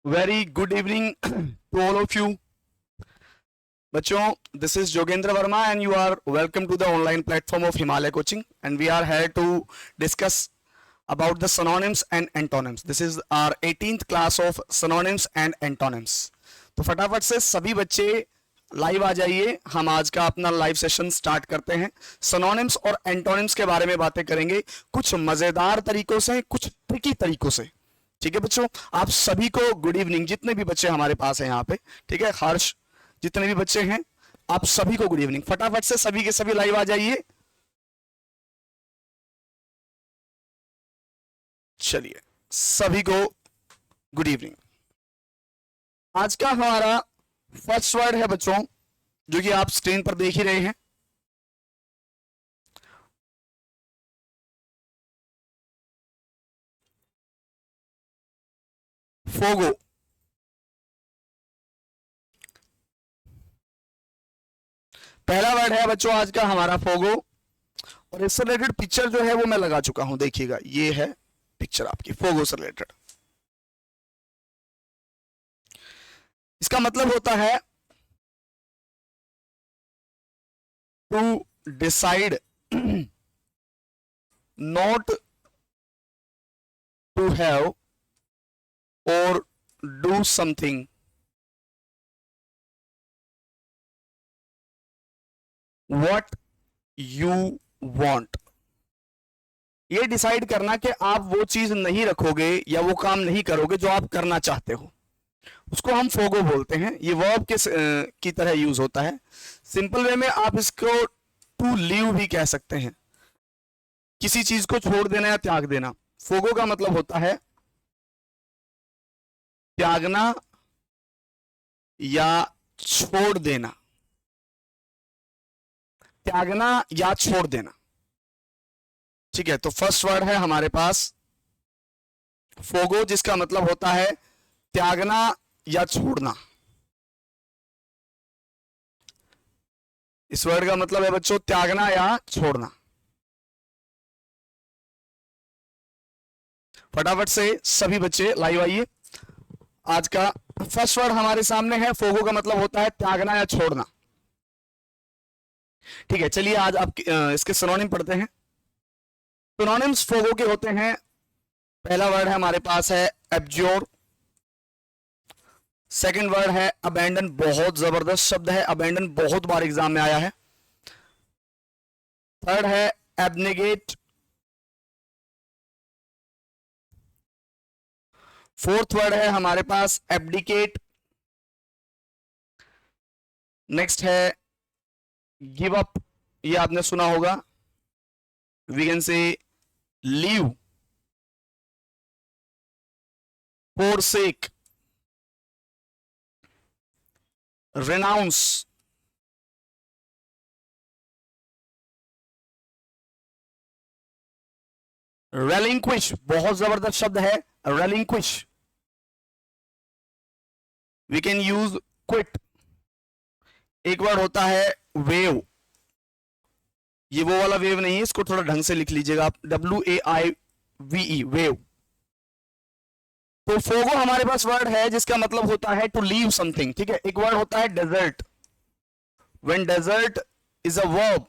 Very good evening to all of you. बच्चों, this is Jogendra Verma and you are welcome to the online platform of Himalaya Coaching, and we are here to discuss about the synonyms and antonyms. This is our 18th class of synonyms and antonyms. तो फटाफट से सभी बच्चे live आ जाइए, हम आज का अपना लाइव सेशन स्टार्ट करते हैं। सिनोनिम्स और एंटोनिम्स के बारे में बातें करेंगे, कुछ मजेदार तरीकों से, कुछ ट्रिकी तरीकों से। ठीक है बच्चों, आप सभी को गुड इवनिंग। जितने भी बच्चे हमारे पास हैं यहाँ पे, ठीक है, हर्ष, जितने भी बच्चे हैं, आप सभी को गुड इवनिंग। फटाफट से सभी के सभी लाइव आ जाइए। चलिए, सभी को गुड इवनिंग। आज का हमारा फर्स्ट वर्ड है बच्चों, जो कि आप स्क्रीन पर देख ही रहे हैं, फोगो। पहला वर्ड है बच्चों आज का हमारा फोगो, और इससे रिलेटेड पिक्चर जो है वो मैं लगा चुका हूं, देखिएगा, ये है पिक्चर आपकी फोगो से रिलेटेड। इसका मतलब होता है to decide not to have और do something what you want. ये डिसाइड करना कि आप वो चीज नहीं रखोगे या वो काम नहीं करोगे जो आप करना चाहते हो, उसको हम फोगो बोलते हैं। ये वर्ब की तरह यूज होता है। सिंपल वे में आप इसको टू लीव भी कह सकते हैं, किसी चीज को छोड़ देना या त्याग देना। फोगो का मतलब होता है त्यागना या छोड़ देना, त्यागना या छोड़ देना। ठीक है, तो फर्स्ट वर्ड है हमारे पास फोगो, जिसका मतलब होता है त्यागना या छोड़ना। इस वर्ड का मतलब है बच्चों त्यागना या छोड़ना। फटाफट से सभी बच्चे लाइव आइए। आज का फर्स्ट वर्ड हमारे सामने है, फोगो का मतलब होता है त्यागना या छोड़ना। ठीक है, चलिए आज आप इसके सिनोनिम पढ़ते हैं। सिनोनिम्स फोगो के होते हैं। पहला वर्ड है हमारे पास है एब्ज्योर। सेकंड वर्ड है अबैंडन, बहुत जबरदस्त शब्द है, अबैंडन बहुत बार एग्जाम में आया है। थर्ड है एब्नेगेट। फोर्थ वर्ड है हमारे पास एब्डिकेट। नेक्स्ट है गिव अप, ये आपने सुना होगा। We can say leave, forsake, renounce, relinquish, बहुत जबरदस्त शब्द है relinquish। We can use quit. एक वर्ड होता है वेव, ये वो वाला वेव नहीं है, इसको थोड़ा ढंग से लिख लीजिएगा आप, WAIVE, वेव। तो फोगो हमारे पास वर्ड है जिसका मतलब होता है टू लीव समथिंग। ठीक है, एक वर्ड होता है desert. When desert is a verb,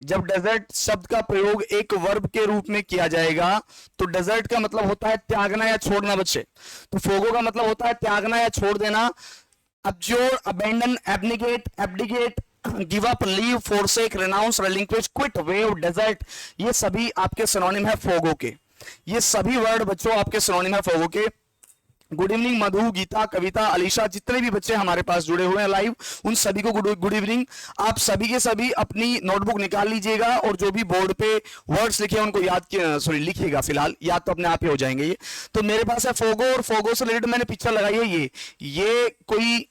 जब डेजर्ट शब्द का प्रयोग एक वर्ब के रूप में किया जाएगा तो डेजर्ट का मतलब होता है त्यागना या छोड़ना बच्चे। तो फोगो का मतलब होता है त्यागना या छोड़ देना। Abjure, abandon, abnegate, abdicate, give up, leave, forsake, renounce, relinquish, quit, wave, desert, ये सभी आपके सिनोनिम है फोगो के। ये सभी वर्ड बच्चों आपके सिनोनिम है फोगो के। गुड इवनिंग मधु, गीता, कविता, अलीशा, जितने भी बच्चे हमारे पास जुड़े हुए हैं लाइव, उन सभी को गुड इवनिंग। आप सभी के सभी अपनी नोटबुक निकाल लीजिएगा और जो भी बोर्ड पे वर्ड्स लिखे हैं उनको लिखिएगा। फिलहाल याद तो अपने आप ही हो जाएंगे। ये तो मेरे पास है फोगो, और फोगो से रिलेटेड मैंने पिक्चर लगाई है। ये कोई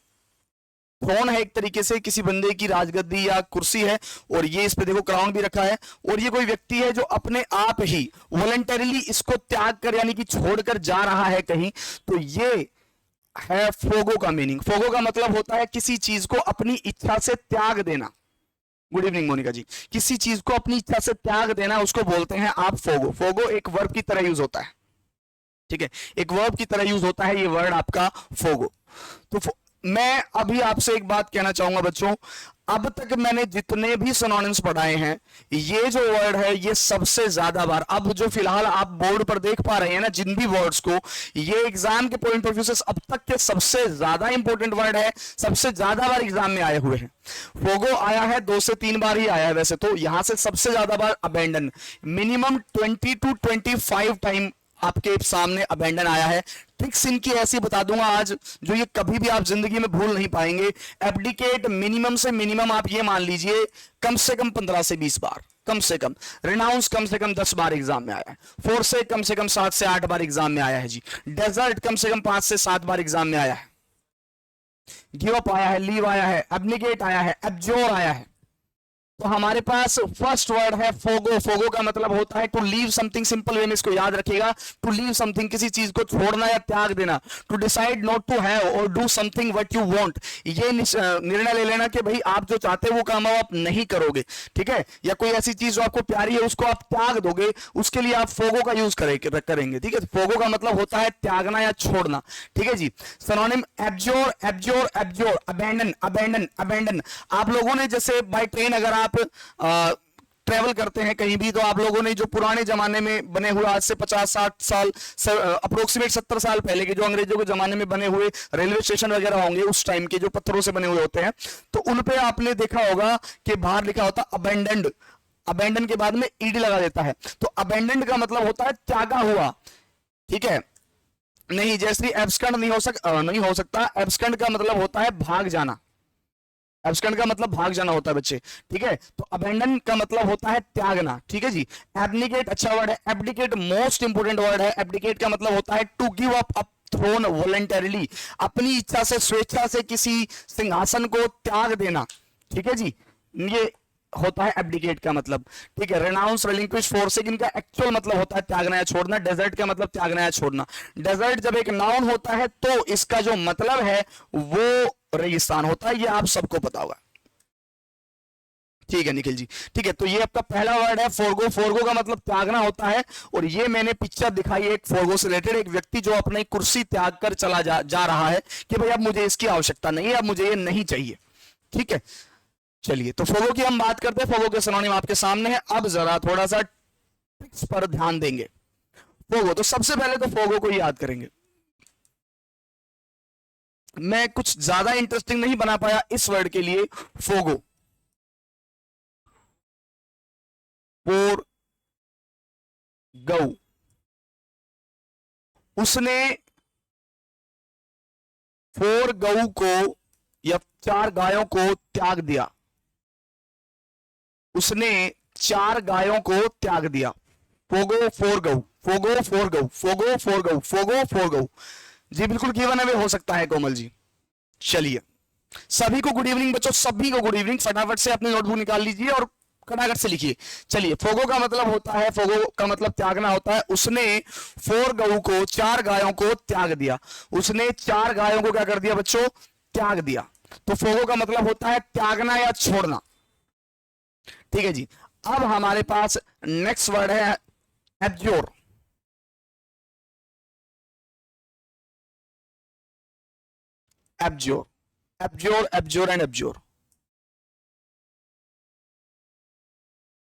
थ्रोन है, एक तरीके से किसी बंदे की राजगद्दी या कुर्सी है, और ये इस पे देखो क्राउन भी रखा है, और ये कोई व्यक्ति है जो अपने आप ही वॉलंटरीली इसको त्याग कर यानी कि छोड़कर जा रहा है कहीं। तो ये है फोगो का मीनिंग। फोगो का मतलब होता है किसी चीज को अपनी इच्छा से त्याग देना। गुड इवनिंग मोनिका जी। किसी चीज को अपनी इच्छा से त्याग देना, उसको बोलते हैं आप फोगो। फोगो एक वर्ब की तरह यूज होता है। ठीक है, एक वर्ब की तरह यूज होता है ये वर्ड आपका फोगो। तो मैं अभी आपसे एक बात कहना चाहूंगा बच्चों, अब तक मैंने जितने भी सिनोनिम्स पढ़ाए हैं, ये जो वर्ड है ये सबसे ज्यादा बार, अब जो फिलहाल आप बोर्ड पर देख पा रहे हैं ना जिन भी वर्ड्स को, ये एग्जाम के पॉइंट ऑफ व्यू से अब तक के सबसे ज्यादा इंपॉर्टेंट वर्ड है, सबसे ज्यादा बार एग्जाम में आए हुए हैं। फोगो आया है 2 से 3 बार ही आया है वैसे तो, यहां से सबसे ज्यादा बार अबेंडन, मिनिमम 20 to 25 टाइम आपके सामने अबेंडन आया है। ट्रिक्स इनकी ऐसी बता दूंगा आज जो ये कभी भी आप जिंदगी में भूल नहीं पाएंगे। एब्डिकेट मिनिमम से मिनिमम आप ये मान लीजिए कम से कम 15 से 20 बार, कम से कम। रिनाउंस कम से कम 10 बार एग्जाम में आया है। फोर्स से कम 7 से 8 बार एग्जाम में आया है जी। डेजर्ट कम से कम 5 से 7 बार एग्जाम में आया है। गिव अप आया है, लीव आया है, एब्निकेट आया है, एब्जोर आया है। तो हमारे पास फर्स्ट वर्ड है फोगो। फोगो का मतलब होता है to leave something, simple way में इसको याद रखिएगा, टू लीव समथिंग, किसी चीज को छोड़ना या त्याग देना। To decide not to have और do something what you want, ये निर्णय ले लेना कि भाई आप जो चाहते हो वो काम आप नहीं करोगे, ठीक है, या कोई ऐसी चीज जो आपको प्यारी है उसको आप त्याग दोगे, उसके लिए आप फोगो का यूज करेंगे, ठीक है। फोगो का मतलब होता है त्यागना या छोड़ना, ठीक है जी। Synonym abjure, abjure, abjure, abandon, abandon, abandon. आप लोगों ने जैसे बाय ट्रेन अगर आप ट्रेवल करते हैं कहीं भी, तो आप लोगों ने जो पुराने जमाने में बने हुए, आज से 50-60 साल अप्रोक्सीमेट 70 साल पहले के जो अंग्रेजों के जमाने में बने हुए रेलवे स्टेशन वगैरह होंगे उस टाइम के, जो पत्थरों से बने हुए होते हैं, तो उन पे आपने देखा होगा कि बाहर लिखा होता अबेंडेंड, अबेंडन के बाद में ईडी लगा देता है। तो अबेंडेंड का मतलब होता है त्यागा हुआ, ठीक है। नहीं, जैसे एब्सकंड नहीं हो सकता। एब्सकंड का मतलब होता है भाग जाना, एब्सकंड का मतलब भाग जाना होता है बच्चे, ठीक है। तो अबेंडन का मतलब होता है त्यागना, ठीक है जी। एब्निकेट अच्छा वर्ड है। एब्डिकेट मोस्ट इंपोर्टेंट वर्ड है। एब्डिकेट का मतलब होता है to give up throne voluntarily, अपनी इच्छा से, स्वेच्छा से किसी सिंहासन को त्याग देना, ठीक है जी, ये होता है एब्डिकेट का मतलब, ठीक है। रेनाउंस, रिलिंक्विश, फोर्सिंग, इनका एक्चुअल मतलब होता है त्यागना या छोड़ना। डेजर्ट का मतलब त्यागना या छोड़ना। डेजर्ट जब एक नाउन होता है तो इसका जो मतलब है वो रेगिस्तान होता है, ये आप सबको पता होगा, ठीक है निखिल जी, ठीक है। तो ये आपका पहला वर्ड है फोरगो। फोरगो का मतलब त्यागना होता है, और ये मैंने पिक्चर दिखाई है एक फोरगो से रिलेटेड, एक व्यक्ति जो अपनी कुर्सी त्याग कर चला जा रहा है कि भाई अब मुझे इसकी आवश्यकता नहीं है, अब मुझे ये नहीं चाहिए, ठीक है। चलिए, तो फोगो की हम बात करते हैं। फोगो के सिनोनिम आपके सामने है। अब जरा थोड़ा सा ट्रिक्स पर ध्यान देंगे। फोगो, तो सबसे पहले तो फोगो को याद करेंगे। मैं कुछ ज्यादा इंटरेस्टिंग नहीं बना पाया इस वर्ड के लिए। फोगो, फोर गौ, उसने 4 गऊ को या 4 गायों को त्याग दिया, उसने 4 गायों को त्याग दिया। फोगो 4 गऊ, फोगो 4 गऊ, फोगो 4 गऊ, फोगो 4 गऊ। जी बिल्कुल गिवन अवे हो सकता है कोमल जी। चलिए, सभी को गुड इवनिंग बच्चों, सभी को गुड इवनिंग। फटाफट से अपनी नोटबुक निकाल लीजिए और कटाकट से लिखिए। चलिए, फोगो का मतलब होता है, फोगो का मतलब त्यागना होता है। उसने 4 गऊ को, 4 गायों को त्याग दिया। उसने 4 गायों को क्या कर दिया बच्चों? त्याग दिया। तो फोगो का मतलब होता है त्यागना या छोड़ना, ठीक है जी। अब हमारे पास नेक्स्ट वर्ड है एब्जोर। Abjure, abjure, एब्जोर and एब्जोर।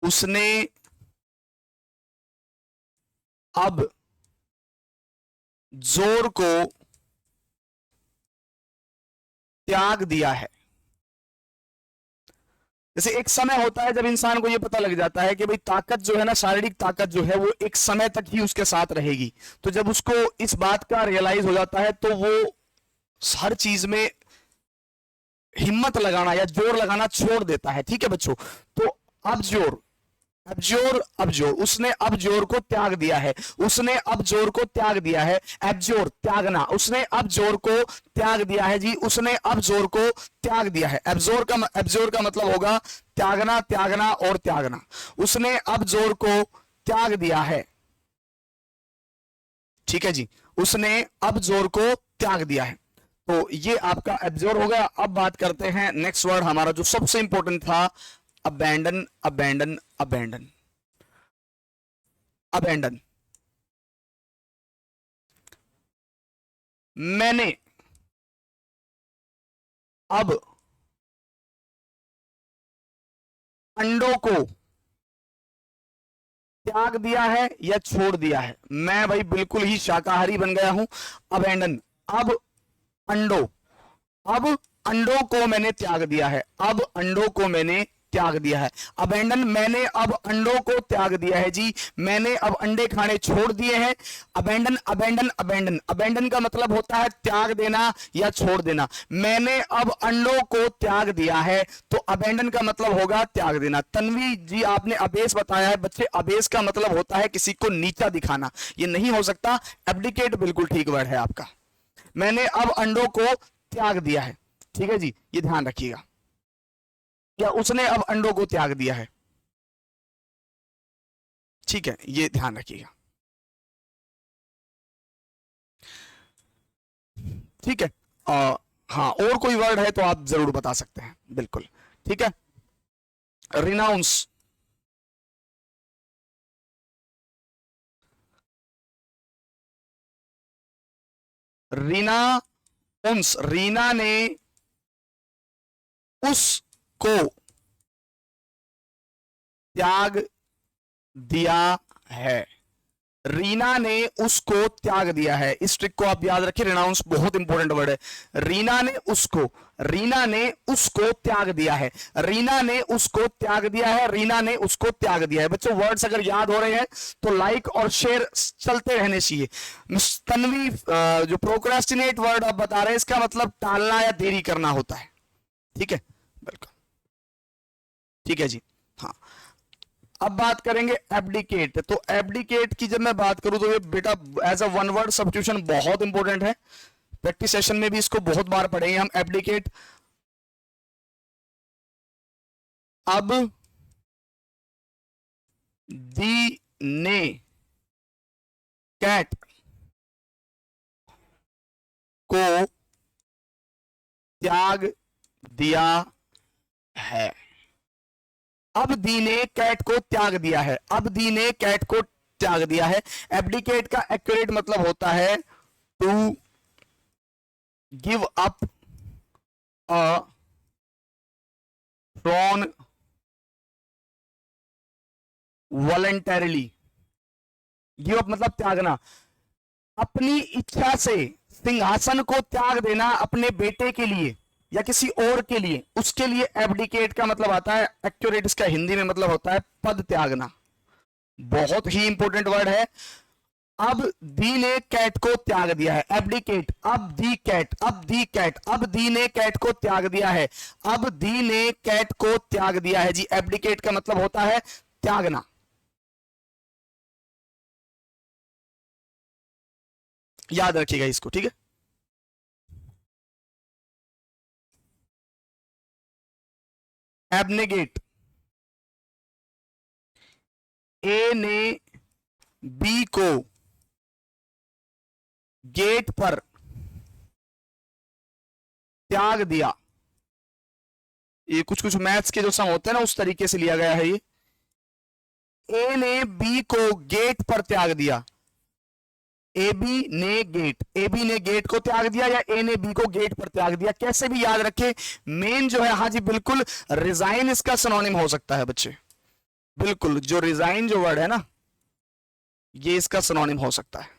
उसने अब जोर को त्याग दिया है। जैसे एक समय होता है जब इंसान को यह पता लग जाता है कि भाई ताकत जो है ना, शारीरिक ताकत जो है वो एक समय तक ही उसके साथ रहेगी। तो जब उसको इस बात का रियलाइज हो जाता है तो वो हर चीज में हिम्मत लगाना या जोर लगाना छोड़ देता है, ठीक है बच्चों। तो अब जोर, एब्जोर, अबजोर, उसने अब जोर को त्याग दिया है। उसने अब जोर को त्याग दिया है। एब्जोर त्यागना, उसने अब जोर को त्याग दिया है जी। उसने अब जोर को त्याग दिया है। एब्जोर का मतलब होगा त्यागना, त्यागना और त्यागना। उसने अब जोर को त्याग दिया है, ठीक है जी। उसने अब जोर को त्याग दिया है। तो ये आपका एब्जोर हो गया। अब बात करते हैं नेक्स्ट वर्ड हमारा जो सबसे इंपॉर्टेंट था, अबैंडन, अबैंडन, अबैंडन, अबैंडन। मैंने अब अंडों को त्याग दिया है या छोड़ दिया है। मैं भाई बिल्कुल ही शाकाहारी बन गया हूं। अबेंडन, अब अंडों, अब अंडों को मैंने त्याग दिया है, अब अंडों को मैंने त्याग दिया है। अबेंडन, मैंने अब अंडों को त्याग दिया है जी, मैंने अब अंडे खाने छोड़ दिए हैं। अबेंडन अबेंडन अबेंडन, अबेंडन का मतलब होता है त्याग देना या छोड़ देना। मैंने अब अंडों को त्याग दिया है, तो अबेंडन का मतलब होगा त्याग देना। तन्वी जी आपने अबेस बताया है। बच्चे अबेस का मतलब होता है किसी को नीचा दिखाना, ये नहीं हो सकता। एब्डिकेट बिल्कुल ठीक वर्ड है आपका। मैंने अब अंडों को त्याग दिया है, ठीक है जी, ये ध्यान रखिएगा। या उसने अब अंडों को त्याग दिया है, ठीक है, ये ध्यान रखिएगा। ठीक है। हाँ, और कोई वर्ड है तो आप जरूर बता सकते हैं, बिल्कुल ठीक है। रिनाउंस, रीना उन्स, रीना ने उसको त्याग दिया है, रीना ने उसको त्याग दिया है। इस ट्रिक को आप याद रखिए, रिनाउंस बहुत इंपॉर्टेंट वर्ड है। रीना ने उसको, रीना ने उसको त्याग दिया है, रीना ने उसको त्याग दिया है, रीना ने उसको त्याग दिया है। बच्चों वर्ड्स अगर याद हो रहे हैं तो लाइक और शेयर चलते रहने चाहिए। तन्वी, जो प्रोक्रेस्टिनेट वर्ड आप बता रहे हैं, इसका मतलब टालना या देरी करना होता है, ठीक है, बिल्कुल ठीक है जी। हाँ, अब बात करेंगे एब्डिकेट। तो एब्डिकेट की जब मैं बात करूं तो ये बेटा as a one word substitution बहुत इंपॉर्टेंट है। प्रैक्टिस सेशन में भी इसको बहुत बार पढ़ेंगे हम। एब्डिकेट, अब दी ने कैट को त्याग दिया है, अब दी ने कैट को त्याग दिया है, अब दी ने कैट को त्याग दिया है। एब्डिकेट का एक्यूरेट मतलब होता है to give up a throne voluntarily. Give up मतलब त्यागना, अपनी इच्छा से सिंहासन को त्याग देना अपने बेटे के लिए या किसी और के लिए, उसके लिए एब्डिकेट का मतलब आता है। एक्यूरेट इसका हिंदी में मतलब होता है पद त्यागना। बहुत ही इंपॉर्टेंट वर्ड है। अब दी ने कैट को त्याग दिया है, एब्डिकेट, अब दी कैट, अब दी कैट, अब दी ने कैट को त्याग दिया है, अब दी ने कैट को त्याग दिया है जी। एब्डिकेट का मतलब होता है त्यागना। याद रखिएगा इसको, ठीक है। एब्नेगेट, ए ने बी को गेट पर त्याग दिया। ये कुछ कुछ मैथ्स के जो सम होते हैं ना, उस तरीके से लिया गया है ये। ए ने बी को गेट पर त्याग दिया, ए बी ने गेट, ए बी ने गेट को त्याग दिया या ए ने बी को गेट पर त्याग दिया, कैसे भी याद रखे। मेन जो है, हाँ जी बिल्कुल, रिजाइन इसका सिनोनिम हो सकता है बच्चे। बिल्कुल, जो रिजाइन जो वर्ड है ना, ये इसका सिनोनिम हो सकता है।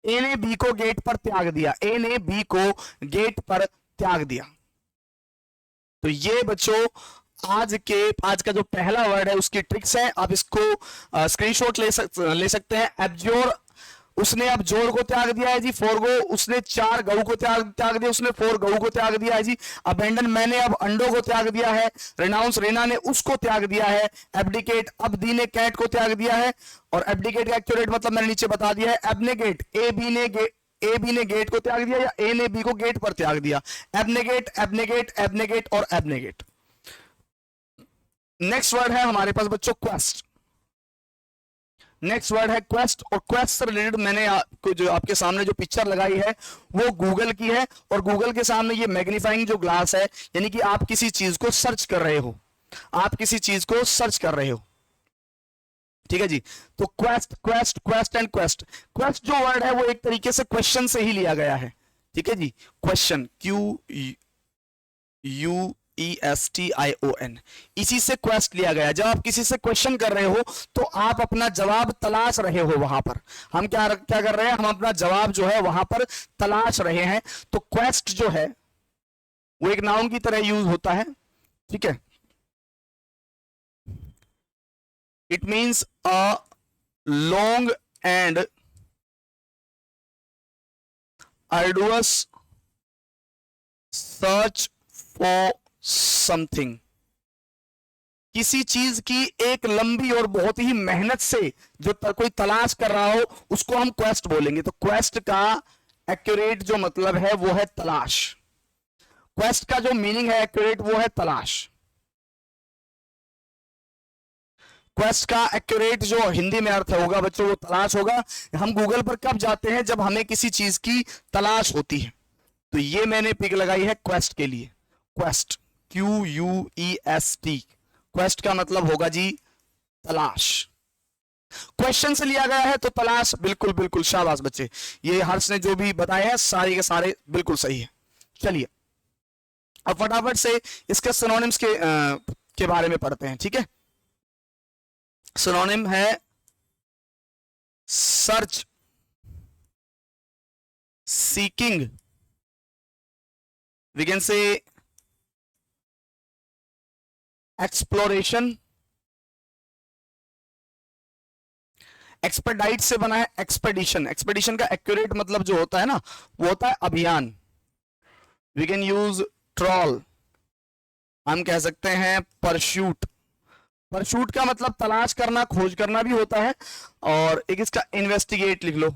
ए ने बी को गेट पर त्याग दिया, ए ने बी को गेट पर त्याग दिया। तो ये बच्चों आज का जो पहला वर्ड है उसकी ट्रिक्स है। आप इसको स्क्रीनशॉट ले सकते हैं। एब्ज्योर, उसने अब जोर को त्याग दिया है जी। फोरगो, उसने 4 गऊ को त्याग दिया, उसने 4 गऊ को त्याग दिया है जी। अबेंडन, मैंने अब अंडों को त्याग दिया है। रिनाउंस, रीना ने उसको त्याग दिया है। एब्डिकेट, अब दी ने कैट को त्याग दिया है। और एब्डिकेट का एक्यूरेट मतलब मैंने नीचे बता दिया है। एब्नेगेट, ए बी ने गेट को त्याग दिया या ए ने बी को गेट पर त्याग दिया। एब्नेगेट, एब्नेगेट, एब्नेगेट और एब्नेगेट। नेक्स्ट वर्ड है हमारे पास बच्चों क्वेस्ट। नेक्स्ट वर्ड है क्वेस्ट। और क्वेस्ट से रिलेटेड मैंने आपको जो आपके सामने जो पिक्चर लगाई है वो गूगल की है। और गूगल के सामने ये मैग्नीफाइंग जो ग्लास है, यानी कि आप किसी चीज को सर्च कर रहे हो, आप किसी चीज को सर्च कर रहे हो। ठीक है जी। तो quest quest quest and quest, quest जो वर्ड है वो एक तरीके से क्वेश्चन से ही लिया गया है। ठीक है जी, क्वेश्चन QUESTION, इसी से क्वेस्ट लिया गया। जब आप किसी से क्वेश्चन कर रहे हो तो आप अपना जवाब तलाश रहे हो वहां पर। हम क्या क्या कर रहे हैं, हम अपना जवाब जो है वहां पर तलाश रहे हैं। तो क्वेस्ट जो है वो एक नाउन की तरह यूज होता है। ठीक है, it means a long and arduous search for something, किसी चीज की एक लंबी और बहुत ही मेहनत से जो कोई तलाश कर रहा हो उसको हम क्वेस्ट बोलेंगे। तो क्वेस्ट का एक्यूरेट जो मतलब है वो है तलाश। क्वेस्ट का जो मीनिंग है एक्यूरेट वो है तलाश। क्वेस्ट का एक्यूरेट जो हिंदी में अर्थ होगा बच्चों वो तलाश होगा। हम गूगल पर कब जाते हैं, जब हमें किसी चीज की तलाश होती है। तो ये मैंने पिक लगाई है क्वेस्ट के लिए, क्वेस्ट QUEST, क्वेस्ट का मतलब होगा जी तलाश। क्वेश्चन से लिया गया है तो तलाश, बिल्कुल बिल्कुल शाबाश बच्चे, ये हर्ष ने जो भी बताए हैं सारे के सारे बिल्कुल सही है। चलिए अब फटाफट से इसके सिनोनिम्स के बारे में पढ़ते हैं। ठीक है, सिनोनिम है search, seeking, we can say exploration, expedite से बना है एक्सपेडिशन। एक्सपेडिशन का एक्यूरेट मतलब जो होता है ना वो होता है अभियान। वी कैन यूज ट्रॉल, हम कह सकते हैं परशूट। परशूट का मतलब तलाश करना, खोज करना भी होता है। और एक इसका इन्वेस्टिगेट लिख लो।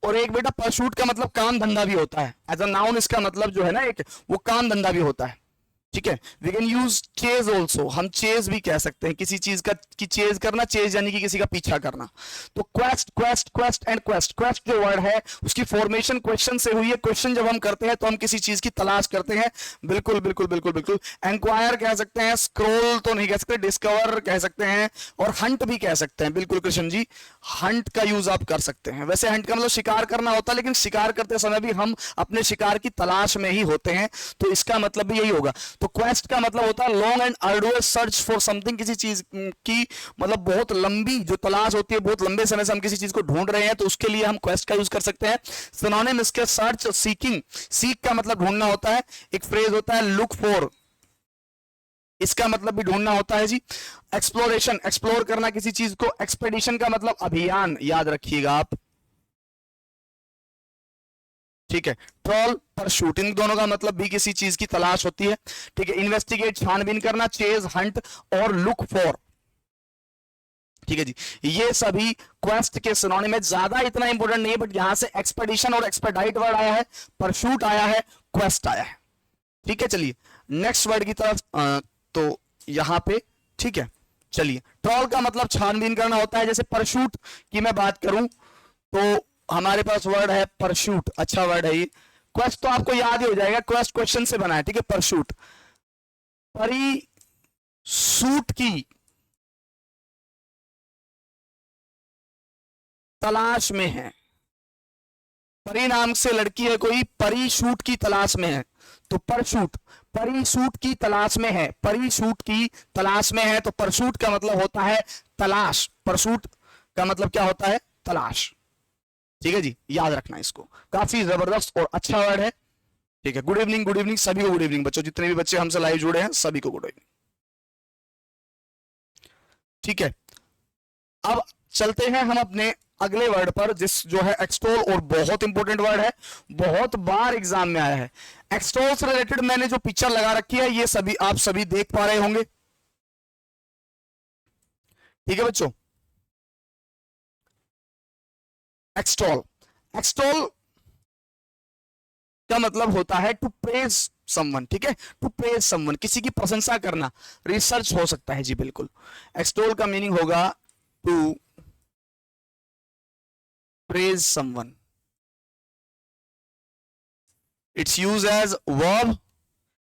और एक बेटा परशूट का मतलब काम धंधा भी होता है। एज अ नाउन इसका मतलब जो है ना एक, वो काम धंधा भी होता है। ठीक है, we can use chase also, हम चेज भी कह सकते हैं किसी चीज का की चेज करना, चेज यानी कि किसी का पीछा करना। तो quest quest quest and quest, quest जो वर्ड है उसकी फॉर्मेशन क्वेश्चन से हुई है। क्वेश्चन जब हम करते हैं तो हम किसी चीज की तलाश करते हैं। बिल्कुल बिल्कुल बिल्कुल बिल्कुल। एंक्वायर कह सकते हैं, स्क्रोल तो नहीं कह सकते, डिस्कवर कह सकते हैं, और हंट भी कह सकते हैं। बिल्कुल कृष्ण जी, हंट का यूज आप कर सकते हैं। वैसे हंट का मतलब शिकार करना होता है, लेकिन शिकार करते समय भी हम अपने शिकार की तलाश में ही होते हैं, तो इसका मतलब भी यही होगा। तो क्वेस्ट का मतलब होता है long and arduous search for something, किसी चीज की मतलब बहुत लंबी जो तलाश होती है, बहुत लंबे समय से हम किसी चीज को ढूंढ रहे हैं, तो उसके लिए हम क्वेस्ट का यूज कर सकते हैं। सिनोनिम इसके सर्च, सीकिंग, सीक का मतलब ढूंढना होता है। एक फ्रेज होता है लुक फॉर, इसका मतलब भी ढूंढना होता है जी। एक्सप्लोरेशन, एक्सप्लोर करना किसी चीज को। एक्सपेडिशन का मतलब अभियान, याद रखिएगा आप। ठीक है, ट्रॉल, परशूट, इन दोनों का मतलब भी किसी चीज की तलाश होती है। ठीक है, इन्वेस्टिगेट छानबीन करना, चेज हंट, और लुक फॉर। ठीक है जी, ये सभी क्वेस्ट के सिनोनिम है। ज्यादा इतना इंपॉर्टेंट नहीं है, बट यहां से एक्सपेडिशन और एक्सपेडाइट वर्ड आया है, परशूट आया है, क्वेस्ट आया है। ठीक है, चलिए नेक्स्ट वर्ड की तरफ। तो यहां पे ठीक है, चलिए ट्रॉल का मतलब छानबीन करना होता है। जैसे परशूट की मैं बात करूं तो हमारे पास वर्ड है परशूट, अच्छा वर्ड है ये। क्वेस्ट तो आपको याद ही हो जाएगा, क्वेस्ट क्वेश्चन से बना है। ठीक है, परशूट, परी सूट की तलाश में है। परी नाम से लड़की है कोई, परी सूट की तलाश में है, तो परशूट, परी सूट की तलाश में है, परी सूट की तलाश में है। तो परशूट का मतलब होता है तलाश, परशूट का मतलब क्या होता है, तलाश। ठीक है जी, याद रखना इसको, काफी जबरदस्त और अच्छा वर्ड है। ठीक है, गुड इवनिंग, गुड इवनिंग सभी को, गुड इवनिंग बच्चों, जितने भी बच्चे हमसे लाइव जुड़े हैं सभी को गुड इवनिंग। ठीक है, अब चलते हैं हम अपने अगले वर्ड पर, जिस जो है एक्सटोल, और बहुत इंपॉर्टेंट वर्ड है, बहुत बार एग्जाम में आया है। एक्सटोल से रिलेटेड मैंने जो पिक्चर लगा रखी है ये सभी आप सभी देख पा रहे होंगे। ठीक है बच्चों, एक्सटोल, एक्सटोल का मतलब होता है टू प्रेज समवन। ठीक है, टू प्रेज समवन, किसी की प्रशंसा करना, रिसर्च हो सकता है जी, बिल्कुल। एक्सटोल का मीनिंग होगा to praise someone, it's use as verb.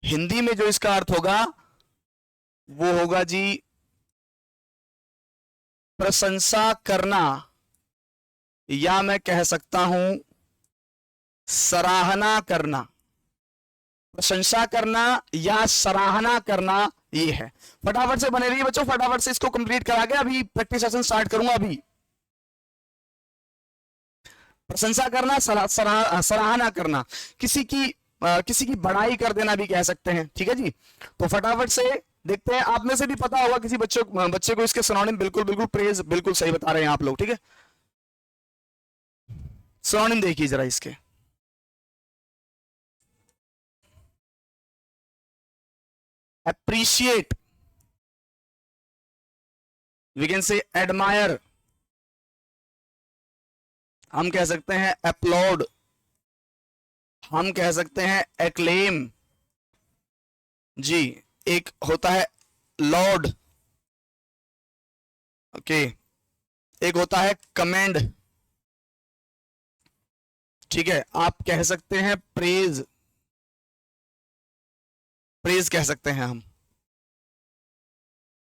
Hindi में जो इसका अर्थ होगा वो होगा जी प्रशंसा करना, या मैं कह सकता हूं सराहना करना। प्रशंसा करना या सराहना करना, ये है। फटाफट से बने रहिए बच्चों, फटाफट से इसको कंप्लीट करा के अभी प्रैक्टिस सेशन स्टार्ट करूंगा। अभी प्रशंसा करना, सराहना करना, किसी की बड़ाई कर देना भी कह सकते हैं, ठीक है जी। तो फटाफट से देखते हैं, आप में से भी पता होगा किसी बच्चे को इसके सिनोनिम, बिल्कुल बिल्कुल प्रेज, बिल्कुल सही बता रहे हैं आप लोग, ठीक है। सिनोनिम देखिए जरा इसके। appreciate, we can say admire, हम कह सकते हैं applaud, हम कह सकते हैं acclaim जी। एक होता है laud, ओके, एक होता है commend, ठीक है। आप कह सकते हैं प्रेज, प्रेज कह सकते हैं हम,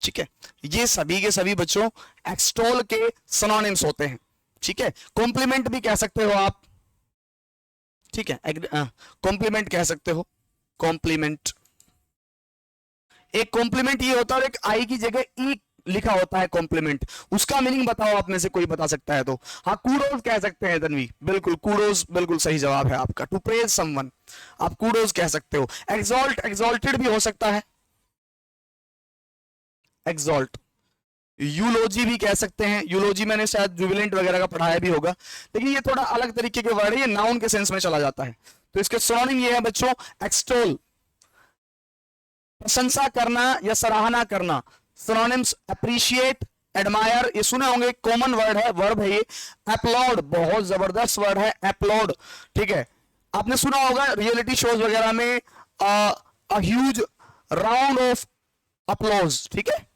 ठीक है। ये सभी के सभी बच्चों एक्सटोल के सिनोनिम्स होते हैं, ठीक है। कॉम्प्लीमेंट भी कह सकते हो आप, ठीक है। कॉम्प्लीमेंट कह सकते हो, कॉम्प्लीमेंट। एक कॉम्प्लीमेंट ये होता है और एक आई की जगह ई लिखा होता है कॉम्प्लीमेंट, उसका मीनिंग बताओ आप में से कोई बता सकता है तो। हाँ, कूडोज कह सकते हैं तन्वी, बिल्कुल कूडोज बिल्कुल सही जवाब है आपका, टू प्रेज समवन, आप कूडोज कह सकते हो। एक्सॉल्ट, एक्सॉल्टेड भी हो सकता है, एक्सॉल्ट। यूलोजी भी कह सकते हैं, यूलोजी मैंने शायद जुबिलेंट वगैरह का पढ़ाया भी होगा, लेकिन ये थोड़ा अलग तरीके के वर्ड है, ये नाउन के सेंस में चला जाता है। तो इसके सिनोनिम ये है बच्चों, एक्सटोल, प्रशंसा करना या सराहना करना। सिनोनिम्स अप्रिशिएट, एडमायर, ये सुने होंगे, कॉमन वर्ड है, वर्ब है ये। अपलॉड, बहुत जबरदस्त वर्ड है अपलॉड, ठीक है। आपने सुना होगा रियलिटी शोज वगैरह में a huge round of applause, ठीक है।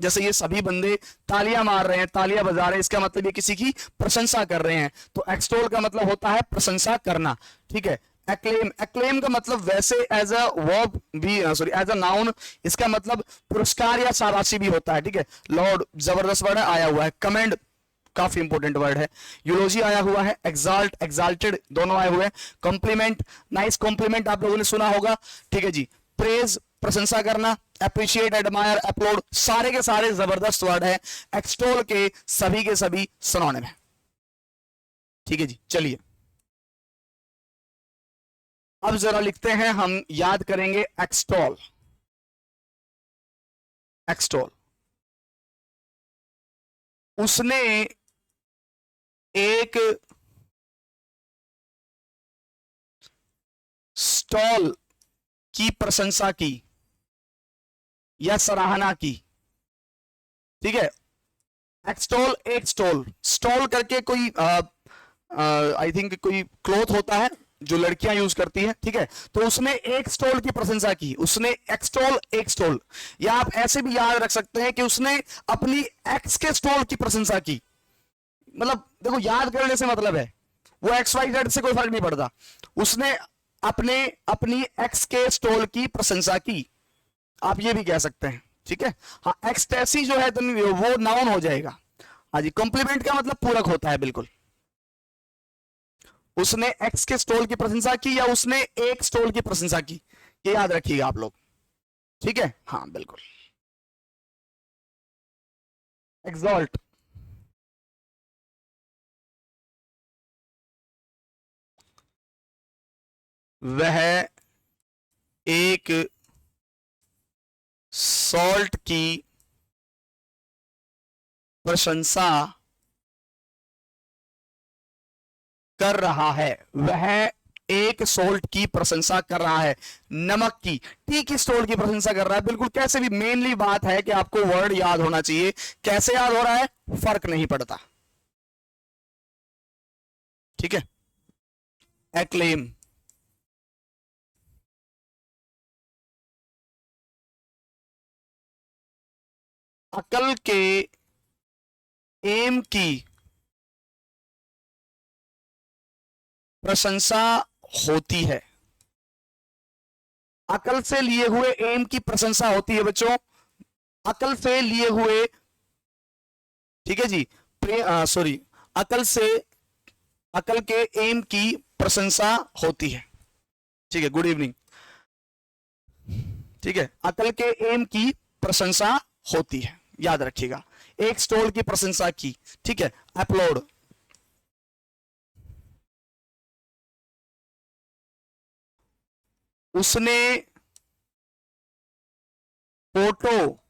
जैसे ये सभी बंदे तालियां मार रहे हैं, तालियां बजा रहे हैं, इसका मतलब ये किसी की प्रशंसा कर रहे हैं। तो एक्सटोल का मतलब होता है प्रशंसा करना, ठीक है। एक्लेम, एक्लेम का मतलब वैसे एज अ वर्ब भी, सॉरी एज अ नाउन, इसका मतलब पुरस्कार या शाबाशी भी होता है, ठीक है। लॉर्ड, जबरदस्त वर्ड है, आया हुआ है। कमेंड, काफी इंपॉर्टेंट वर्ड है। यूलोजी आया हुआ है, एक्साल्ट, एक्साल्टेड, दोनों आए हुए हैं। कॉम्प्लीमेंट, नाइस कॉम्प्लीमेंट आप लोगों ने सुना होगा, ठीक है जी। प्रेज, प्रशंसा करना, अप्रिशिएट, एडमायर, अपलोड, सारे के सारे जबरदस्त वर्ड है, एक्सटोल के सभी सिनोनिम है, ठीक है जी। चलिए अब जरा लिखते हैं, हम याद करेंगे एक्सटोल। एक्सटोल, उसने एक स्टॉल की प्रशंसा की या सराहना की, ठीक है। एक्सटोल, एक स्टॉल, स्टॉल करके कोई आई थिंक कोई क्लॉथ होता है जो लड़कियां यूज करती है, ठीक है। तो उसने एक स्टॉल की प्रशंसा की, उसने एक्सटोल, एक स्टॉल। या आप ऐसे भी याद रख सकते हैं कि उसने अपनी एक्स के स्टॉल की प्रशंसा की। मतलब देखो, याद करने से मतलब है, वो एक्स वाई जेड से कोई फर्क नहीं पड़ता। उसने अपनी एक्स के स्टॉल की प्रशंसा की, आप ये भी कह सकते हैं, ठीक है। हाँ, एक्सटेसी जो है तो वो नाउन हो जाएगा। हाँ जी, कॉम्प्लीमेंट का मतलब पूरक होता है, बिल्कुल। उसने एक्स के स्टॉल की प्रशंसा की या उसने एक स्टॉल की प्रशंसा की, ये याद रखिएगा आप लोग, ठीक है। हाँ बिल्कुल। एक्सॉल्ट, वह एक सॉल्ट की प्रशंसा कर रहा है, वह एक सोल्ट की प्रशंसा कर रहा है, नमक की, टी की सोल्ट की प्रशंसा कर रहा है। बिल्कुल, कैसे भी, मेनली बात है कि आपको वर्ड याद होना चाहिए। कैसे याद हो रहा है, फर्क नहीं पड़ता, ठीक है। एक्लेम, अकल के एम की प्रशंसा होती है, अकल से लिए हुए एम की प्रशंसा होती है बच्चों। अकल से लिए हुए ठीक है जी। सॉरी, अकल के एम की प्रशंसा होती है। ठीक है, गुड इवनिंग। ठीक है, अकल के एम की प्रशंसा होती है, याद रखिएगा। एक स्टॉल की प्रशंसा की, ठीक है, अपलोड। उसने फोटो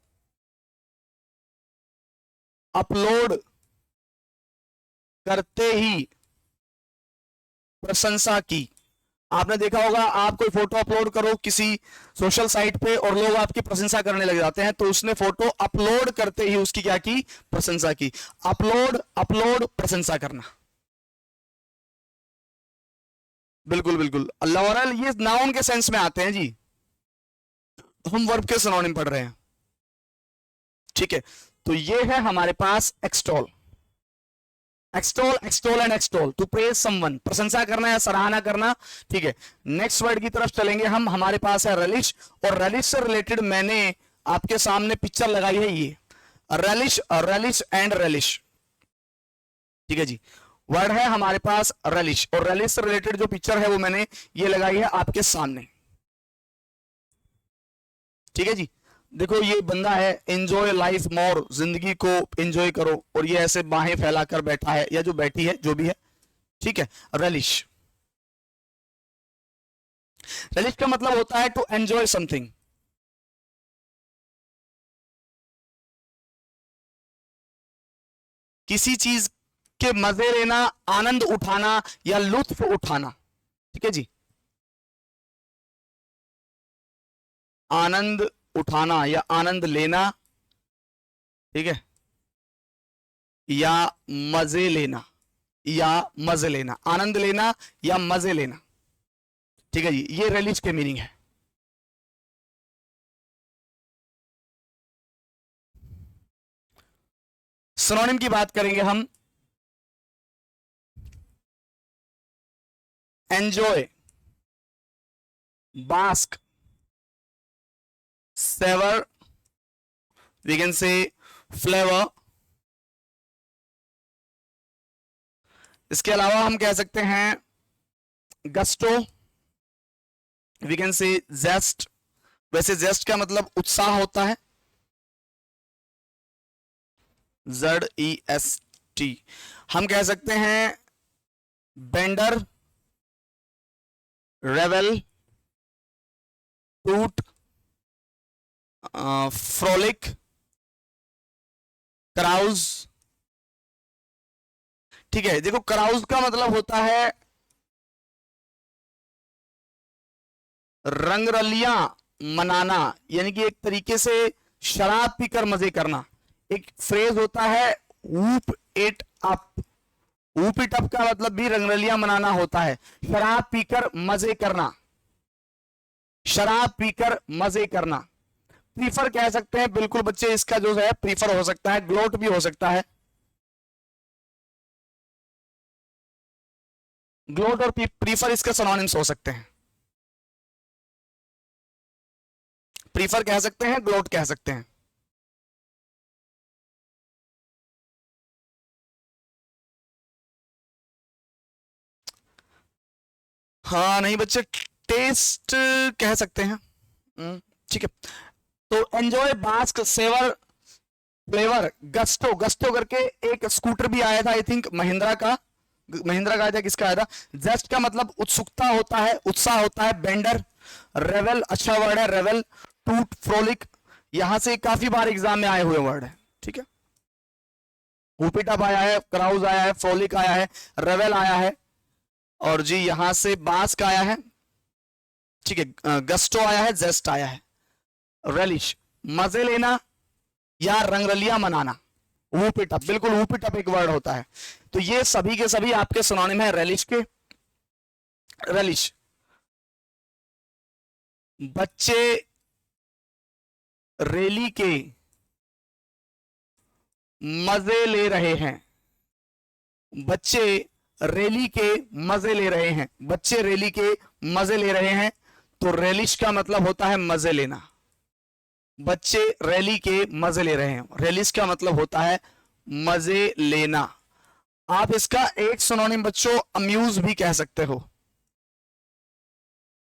अपलोड करते ही प्रशंसा की। आपने देखा होगा, आप कोई फोटो अपलोड करो किसी सोशल साइट पे और लोग आपकी प्रशंसा करने लग जाते हैं, तो उसने फोटो अपलोड करते ही उसकी क्या की? प्रशंसा की। अपलोड अपलोड प्रशंसा करना। बिल्कुल बिल्कुल, लॉरल ये नाउन के सेंस में आते हैं जी, हम वर्ब के सिनोनिम पढ़ रहे हैं। ठीक है, तो ये है हमारे पास extol. Extol, extol and extol, to praise someone, प्रशंसा करना या सराहना करना। ठीक है, नेक्स्ट वर्ड की तरफ चलेंगे हम। हमारे पास है रेलिश, और रेलिश से रिलेटेड मैंने आपके सामने पिक्चर लगाई है, ये रेलिश, रेलिश एंड रेलिश। ठीक है जी, वर्ड है हमारे पास रेलिश, और रेलिश से रिलेटेड जो पिक्चर है वो मैंने ये लगाई है आपके सामने। ठीक है जी, देखो ये बंदा है, एंजॉय लाइफ मोर, जिंदगी को एंजॉय करो, और ये ऐसे बाहें फैलाकर बैठा है या जो बैठी है, जो भी है। ठीक है, रेलिश। रेलिश का मतलब होता है टू एंजॉय समथिंग। किसी चीज के मजे लेना, आनंद उठाना या लुत्फ उठाना। ठीक है जी, आनंद उठाना या आनंद लेना। ठीक है, या मजे लेना, या मजे लेना, आनंद लेना या मजे लेना। ठीक है जी, ये रेलिश के मीनिंग है। सिनोनिम की बात करेंगे हम। Enjoy, bask, savour, we can say flavour. इसके अलावा हम कह सकते हैं गस्टो, वी कैन से जेस्ट। वैसे जेस्ट का मतलब उत्साह होता है, ZEST। हम कह सकते हैं बेंडर, रेवल, टूट, फ्रोलिक, कराउज। ठीक है, देखो कराउज का मतलब होता है रंगरलियां मनाना, यानी कि एक तरीके से शराब पीकर मजे करना। एक फ्रेज होता है whoop it up, whoop it up का मतलब भी रंगरलियां मनाना होता है, शराब पीकर मजे करना, शराब पीकर मजे करना। प्रीफर कह सकते हैं, बिल्कुल बच्चे, इसका जो है प्रीफर हो सकता है, ग्लोट भी हो सकता है। ग्लोट और प्रीफर इसके सिनोनिम्स हो सकते हैं। प्रीफर कह सकते हैं, ग्लोट कह सकते हैं। हाँ नहीं बच्चे, टेस्ट कह सकते हैं। ठीक है, तो enjoy, bask, savour, flavour, gusto. Gusto करके एक स्कूटर भी आया था, आई थिंक महिंद्रा का, महिंद्रा का आया था, किसका आया था? जेस्ट का मतलब उत्सुकता होता है, उत्साह होता है, बेंडर। रेवल, अच्छा वर्ड है रेवल। टूट, फ्रोलिक, यहां से काफी बार एग्जाम में आए हुए वर्ड है। ठीक है, हुपिटअप आया है, क्राउज आया है, फ्रोलिक आया है, रेवल आया है, और जी यहां से बास्क आया है। ठीक है, गस्टो आया है, जेस्ट आया है। रेलिश, मजे लेना या रंगरलियां मनाना। वूप इट अप, बिल्कुल वूप इट अप एक वर्ड होता है। तो ये सभी के सभी आपके सिनोनिम है रेलिश के। रेलिश, बच्चे रैली के मजे ले रहे हैं, बच्चे रैली के मजे ले रहे हैं, बच्चे रैली के मजे ले रहे हैं। तो रेलिश का मतलब होता है मजे लेना, बच्चे रैली के मजे ले रहे हैं। रेलिश का मतलब होता है मजे लेना। आप इसका एक सिनोनिम बच्चों अम्यूज भी कह सकते हो,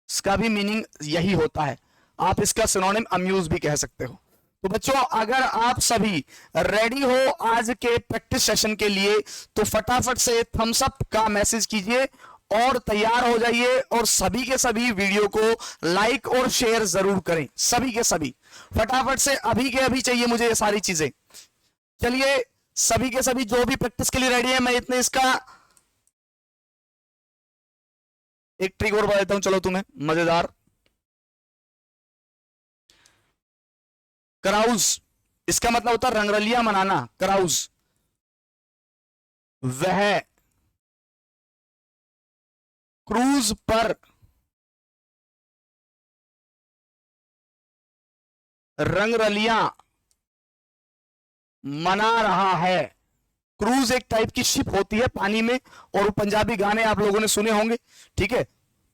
इसका भी मीनिंग यही होता है, आप इसका सिनोनिम अम्यूज भी कह सकते हो। तो बच्चों अगर आप सभी रेडी हो आज के प्रैक्टिस सेशन के लिए तो फटाफट से थम्स अप का मैसेज कीजिए और तैयार हो जाइए, और सभी के सभी वीडियो को लाइक और शेयर जरूर करें, सभी के सभी फटाफट से, अभी के अभी चाहिए मुझे ये सारी चीजें। चलिए सभी के सभी जो भी प्रैक्टिस के लिए रेडी है, मैं इतने इसका एक ट्रिक और बता देता हूं, चलो तुम्हें मजेदार। कराउज इसका मतलब होता है रंगरलिया मनाना, कराउज। वह क्रूज पर रंगरलिया मना रहा है। क्रूज एक टाइप की शिप होती है पानी में, और पंजाबी गाने आप लोगों ने सुने होंगे, ठीक है,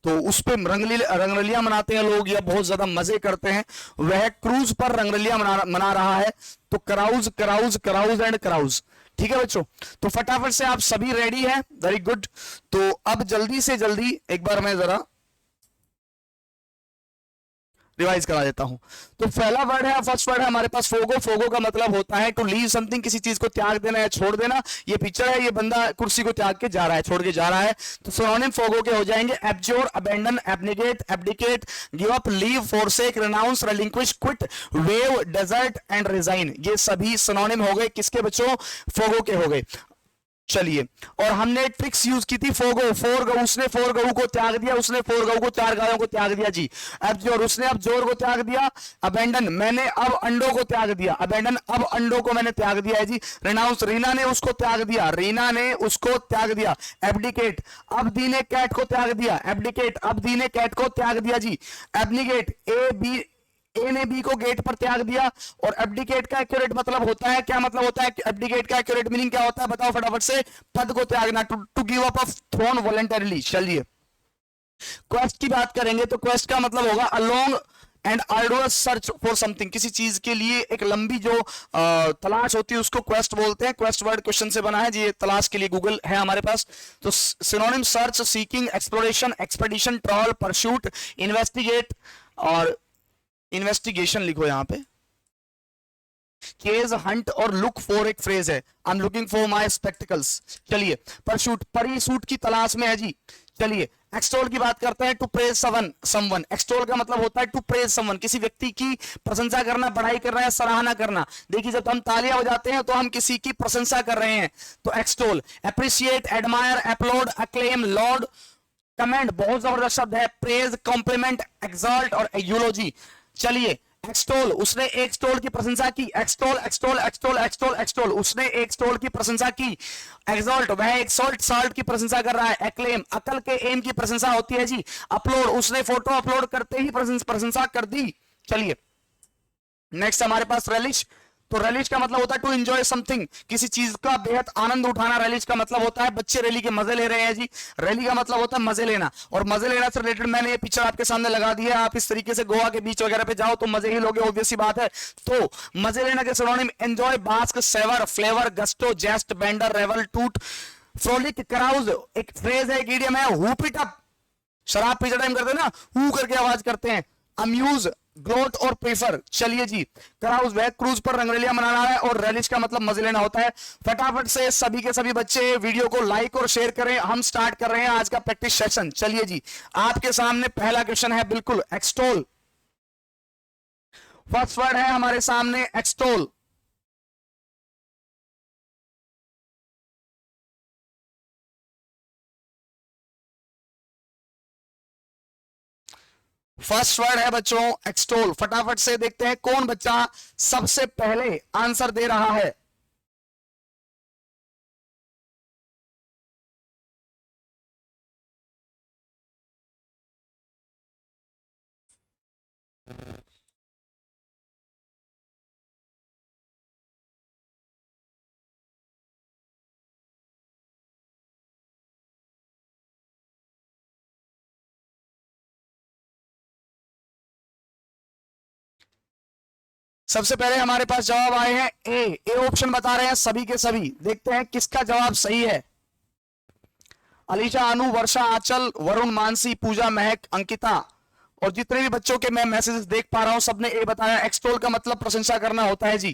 तो उस पे रंगरलियां मनाते हैं लोग या बहुत ज्यादा मजे करते हैं। वह क्रूज पर रंगरलियां मना रहा है। तो कराउज कराउज कराउज एंड कराउज, ठीक है बच्चों। तो फटाफट से आप सभी रेडी हैं, वेरी गुड। तो अब जल्दी से जल्दी एक बार मैं जरा रिवाइज करा देता हूं। तो पहला वर्ड है, फर्स्ट वर्ड है हमारे पास फोगो। फोगो का मतलब होता है टू लीव समथिंग, किसी चीज को त्याग देना या छोड़ देना। ये पिक्चर है, ये बंदा कुर्सी को त्याग के जा रहा है, छोड़ के जा रहा है। तो सिनोनिम फोगो के हो जाएंगे abjure, abandon, abnegate, abdicate, give up, leave, forsake, renounce, relinquish, quit, waive, desert and resign. ये सभी सिनोनिम हो गए किसके बच्चों? फोगो के हो गए। चलिए, और हमने ट्रिक्स यूज की थी फोगो, फोर गऊ, उसने फोर गऊ को त्याग दिया, उसने फोर गऊ को, चार गायों को त्याग दिया जी। अब जोर, उसने अब जोर को त्याग दिया। अबेंडन, मैंने अब अंडों को त्याग दिया, अबेंडन अब अंडों को मैंने त्याग दिया है जी। रिनाउंस, रीना ने उसको त्याग दिया, रीना ने उसको त्याग दिया। एब्डिकेट, अब दी ने कैट को त्याग दिया, एब्डिकेट अब दी ने कैट को त्याग दिया जी। एब्निगेट, ए ने बी को गेट पर त्याग दिया। और एब्डिकेट का एक्यूरेट मतलब होता है, क्या मतलब होता है एब्डिकेट का एक्यूरेट मीनिंग क्या होता है बताओ फटाफट से? पद को त्यागना, to give up of throne voluntarily. चलिए क्वेस्ट की बात करेंगे तो क्वेस्ट का मतलब होगा a long and arduous search for something, किसी चीज के लिए एक लंबी जो तलाश होती है उसको क्वेस्ट बोलते हैं। क्वेस्ट वर्ड क्वेश्चन से बना है जी, ये तलाश के लिए गूगल है हमारे पास। तो synonym search, seeking, exploration, expedition, troll, pursuit, investigate, और इन्वेस्टिगेशन लिखो यहां पे। केज, हंट और लुक फॉर एक फ्रेज है, I am looking for my spectacles. चलिए परसूट, परी सूट की तलाश में है जी। चलिए एक्सटोल की बात करते हैं, टू प्रेज समवन। एक्सटोल का मतलब होता है टू प्रेज समवन, किसी व्यक्ति की प्रशंसा करना, बड़ाई करना, सराहना करना। देखिए जब हम तालियां बजाते हैं तो हम किसी की प्रशंसा कर रहे हैं, तो extol. Appreciate, admire, upload, acclaim, Lord, comment बहुत जबरदस्त शब्द है, प्रेज, कॉम्प्लीमेंट, एक्सॉल्ट और यूलोजी। चलिए एक्सटोल, उसने एक स्टोल की प्रशंसा की, extol extol extol extol extol, उसने एक स्टोल की प्रशंसा की। एक्सॉल्ट, वह एक साल्ट की प्रशंसा कर रहा है। एक्लेम, अकल के एम की प्रशंसा होती है जी। अपलोड, उसने फोटो अपलोड करते ही प्रशंसा कर दी। चलिए नेक्स्ट हमारे पास रेलिश। तो रेलिश का मतलब होता है टू एंजॉय समथिंग, किसी चीज का बेहद आनंद उठाना। रेलिश का मतलब होता है बच्चे रैली के मजे ले रहे हैं जी। रैली का मतलब होता है मजे लेना, और मजे लेना से रिलेटेड मैंने ये पिक्चर आपके सामने लगा दी है। आप इस तरीके से गोवा के बीच वगैरह पे जाओ तो मजे ही लोगे, ऑब्वियस सी बात है। तो मजे लेना के synonym enjoy, bask, savour, flavour, gusto, zest, bender, revel, toot, frolic, कराउज। एक फ्रेज है, एक इडियम है, हुप इट अप, शराब पीते टाइम करते हैं ना, हु करके आवाज करते हैं। अम्यूज, ग्लोट और प्रेफर। चलिए जी, कराउज वह क्रूज पर रंगरेलिया मनाना है, और रेलिश का मतलब मजे लेना होता है। फटाफट से सभी के सभी बच्चे वीडियो को लाइक और शेयर करें, हम स्टार्ट कर रहे हैं आज का प्रैक्टिस सेशन। चलिए जी, आपके सामने पहला क्वेश्चन है, बिल्कुल एक्सटोल। फर्स्ट वर्ड है हमारे सामने एक्सटोल। फर्स्ट वर्ड है बच्चों एक्सटोल। फटाफट से देखते हैं कौन बच्चा सबसे पहले आंसर दे रहा है। सबसे पहले हमारे पास जवाब आए हैं ए ऑप्शन बता रहे हैं सभी के सभी। देखते हैं किसका जवाब सही है। अलीशा, अनु, वर्षा, आंचल, वरुण, मानसी, पूजा, महक, अंकिता और जितने भी बच्चों के मैं मैसेजेस देख पा रहा हूं सबने ए बताया। एक्सटोल का मतलब प्रशंसा करना होता है जी।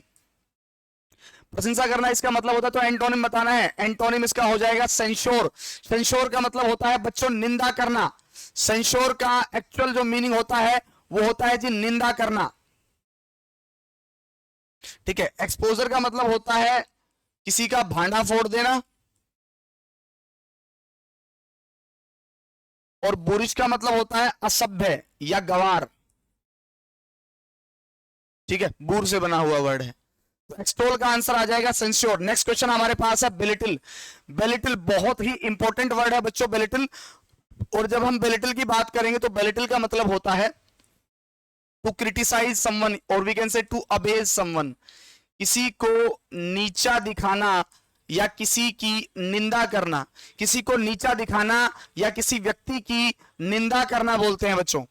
प्रशंसा करना इसका मतलब होता है, तो एंटोनिम बताना है। एंटोनिम इसका हो जाएगा सेंशोर। सेंशोर का मतलब होता है बच्चों निंदा करना। सेंशोर का एक्चुअल जो मीनिंग होता है वो होता है जी निंदा करना। ठीक है। एक्सपोजर का मतलब होता है किसी का भांडा फोड़ देना। और बुरिश का मतलब होता है असभ्य या गवार। ठीक है, बूर से बना हुआ वर्ड है। एक्सटोल का आंसर आ जाएगा सेंश्योर। नेक्स्ट क्वेश्चन हमारे पास है बेलिटिल। बेलिटिल बहुत ही इंपॉर्टेंट वर्ड है बच्चों, बेलिटिल। और जब हम बेलिटिल की बात करेंगे तो बेलिटिल का मतलब होता है टू क्रिटिसाइज समवन और we can say to abase someone. किसी को नीचा दिखाना या किसी की निंदा करना। किसी को नीचा दिखाना या किसी व्यक्ति की निंदा करना बोलते हैं बच्चों।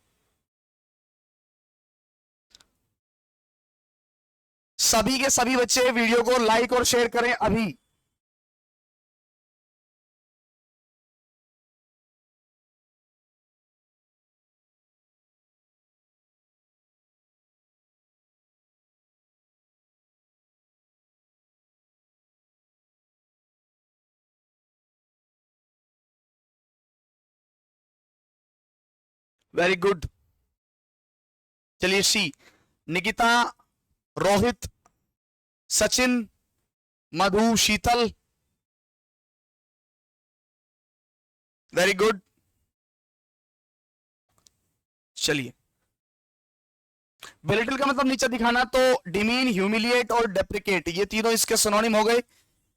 सभी के सभी बच्चे वीडियो को लाइक और शेयर करें अभी। Very good. चलिए सी, निकिता, रोहित, सचिन, मधु, शीतल, वेरी गुड। चलिए, बेलिटिल का मतलब नीचा दिखाना, तो डिमीन, ह्यूमिलिएट और डेप्रिकेट ये तीनों इसके सिनोनिम हो गए।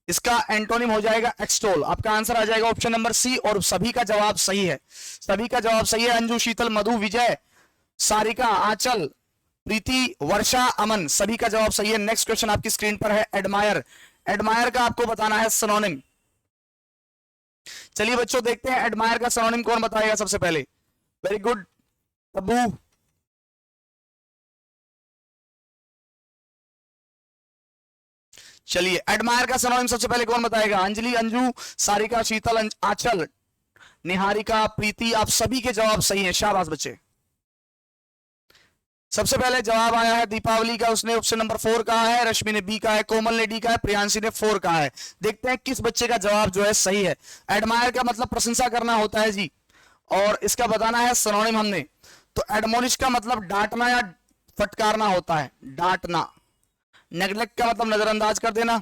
इसका एंटोनिम हो जाएगा एक्सटोल। आपका आंसर आ जाएगा ऑप्शन नंबर सी और सभी का जवाब सही है। सभी का जवाब सही है। अंजू, शीतल, मधु, विजय, सारिका, आंचल, प्रीति, वर्षा, अमन सभी का जवाब सही है। नेक्स्ट क्वेश्चन आपकी स्क्रीन पर है एडमायर। एडमायर का आपको बताना है सिनोनिम। चलिए बच्चों देखते हैं एडमायर का सिनोनिम कौन बताएगा सबसे पहले। Very good Tabu. चलिए एडमायर का सिनोनिम सबसे पहले कौन बताएगा। अंजलि, अंजू, सारिका, शीतल, आंचल, निहारिका, प्रीति आप सभी के जवाब सही हैं। शाबाश बच्चे। सबसे पहले जवाब आया है दीपावली का, उसने ऑप्शन नंबर 4 कहा है। रश्मि ने बी कहा है, कोमल ने डी कहा है, प्रियांशी ने 4 कहा है। देखते हैं किस बच्चे का जवाब जो है सही है। एडमायर का मतलब प्रशंसा करना होता है जी, और इसका बताना है सिनोनिम हमने। तो एडमोनिश का मतलब डांटना या फटकारना होता है, डांटना। नेग्लेक्ट का मतलब नजरअंदाज कर देना।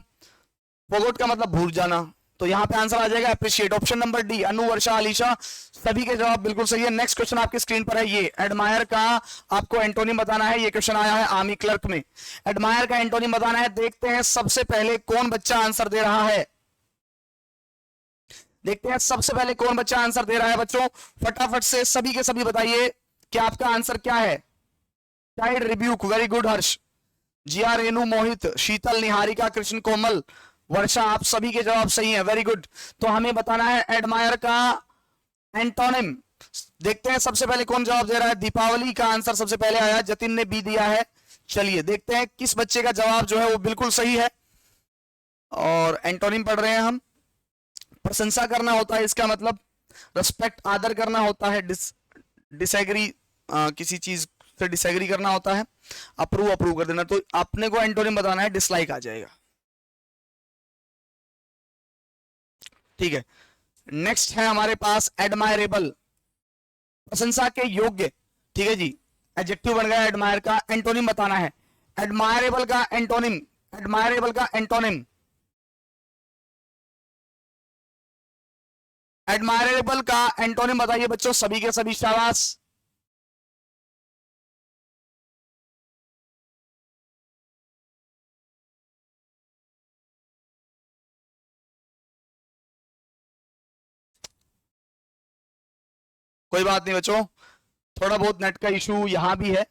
फोगोट का मतलब भूल जाना। तो यहां पे आंसर आ जाएगा अप्रिशिएट। ऑप्शन नंबर डी, अनु, वर्षा, अलीशा सभी के जवाब बिल्कुल सही है। नेक्स्ट क्वेश्चन आपकी स्क्रीन पर है ये। एडमायर का आपको एंटोनिम बताना है। ये क्वेश्चन आया है आर्मी क्लर्क में। एडमायर का एंटोनिम बताना है। देखते हैं सबसे पहले कौन बच्चा आंसर दे रहा है। देखते हैं सबसे पहले कौन बच्चा आंसर दे रहा है बच्चों। फटाफट से सभी के सभी बताइए कि आपका आंसर क्या है। चाइल्ड रिब्यूक, वेरी गुड हर्ष। जिया, रेणु, मोहित, शीतल, निहारिका, कृष्ण, कोमल, वर्षा आप सभी के जवाब सही हैं। Very good. तो हमें बताना है एडमायर का एंटोनिम। देखते हैं सबसे पहले कौन जवाब दे रहा है। दीपावली का आंसर सबसे पहले आया, जतिन ने बी दिया है। चलिए देखते हैं किस बच्चे का जवाब जो है वो बिल्कुल सही है। और एंटोनिम पढ़ रहे हैं हम। प्रशंसा करना होता है, इसका मतलब रिस्पेक्ट आदर करना होता है। डिसएग्री किसी चीज से डिसएग्री करना होता है। अप्रूव अप्रूव कर देना। तो आपने को एंटोनिम बताना है, डिसलाइक आ जाएगा। ठीक है। नेक्स्ट है हमारे पास एडमायरेबल, प्रशंसा के योग्य। ठीक है जी, एडजेक्टिव बन गया एडमायर का। एंटोनिम बताना है। एडमायरेबल का एंटोनिम, एडमायरेबल का एंटोनिम, एडमायरेबल का एंटोनिम बताइए बच्चों सभी के सभी। शाबाश। कोई बात नहीं बच्चों, थोड़ा बहुत नेट का इशू यहां भी है।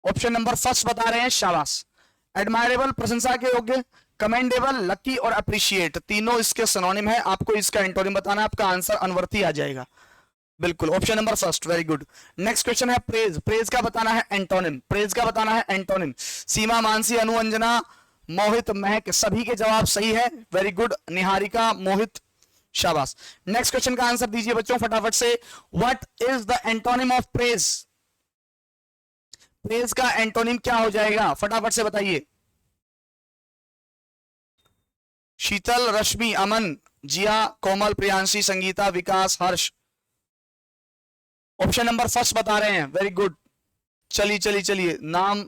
ऑप्शन नंबर फर्स्ट बता रहे हैं। शाबाश। एडमायरेबल प्रशंसा के योग्य, कमेंडेबल, लकी और अप्रिशिएट तीनों इसके सिनोनिम है। आपको इसका एंटोनिम बताना है। आपका आंसर अनवर्थी आ जाएगा। बिल्कुल, option number first, very good. Next question है प्रेज। प्रेज का बताना है एंटोनिम। प्रेज का बताना है एंटोनिम। सीमा, मानसी, अनु, अंजना, मोहित, महक, सभी के जवाब सही है, वेरी गुड। निहारिका, मोहित, शाबाश। नेक्स्ट क्वेश्चन का आंसर दीजिए बच्चों फटाफट से। What is the antonym of praise? Praise का एंटोनिम क्या हो जाएगा, फटाफट से बताइए। शीतल, रश्मि, अमन, जिया, कोमल, प्रियांशी, संगीता, विकास, हर्ष। ऑप्शन नंबर फर्स्ट बता रहे हैं, वेरी गुड। चलिए चलिए चलिए, नाम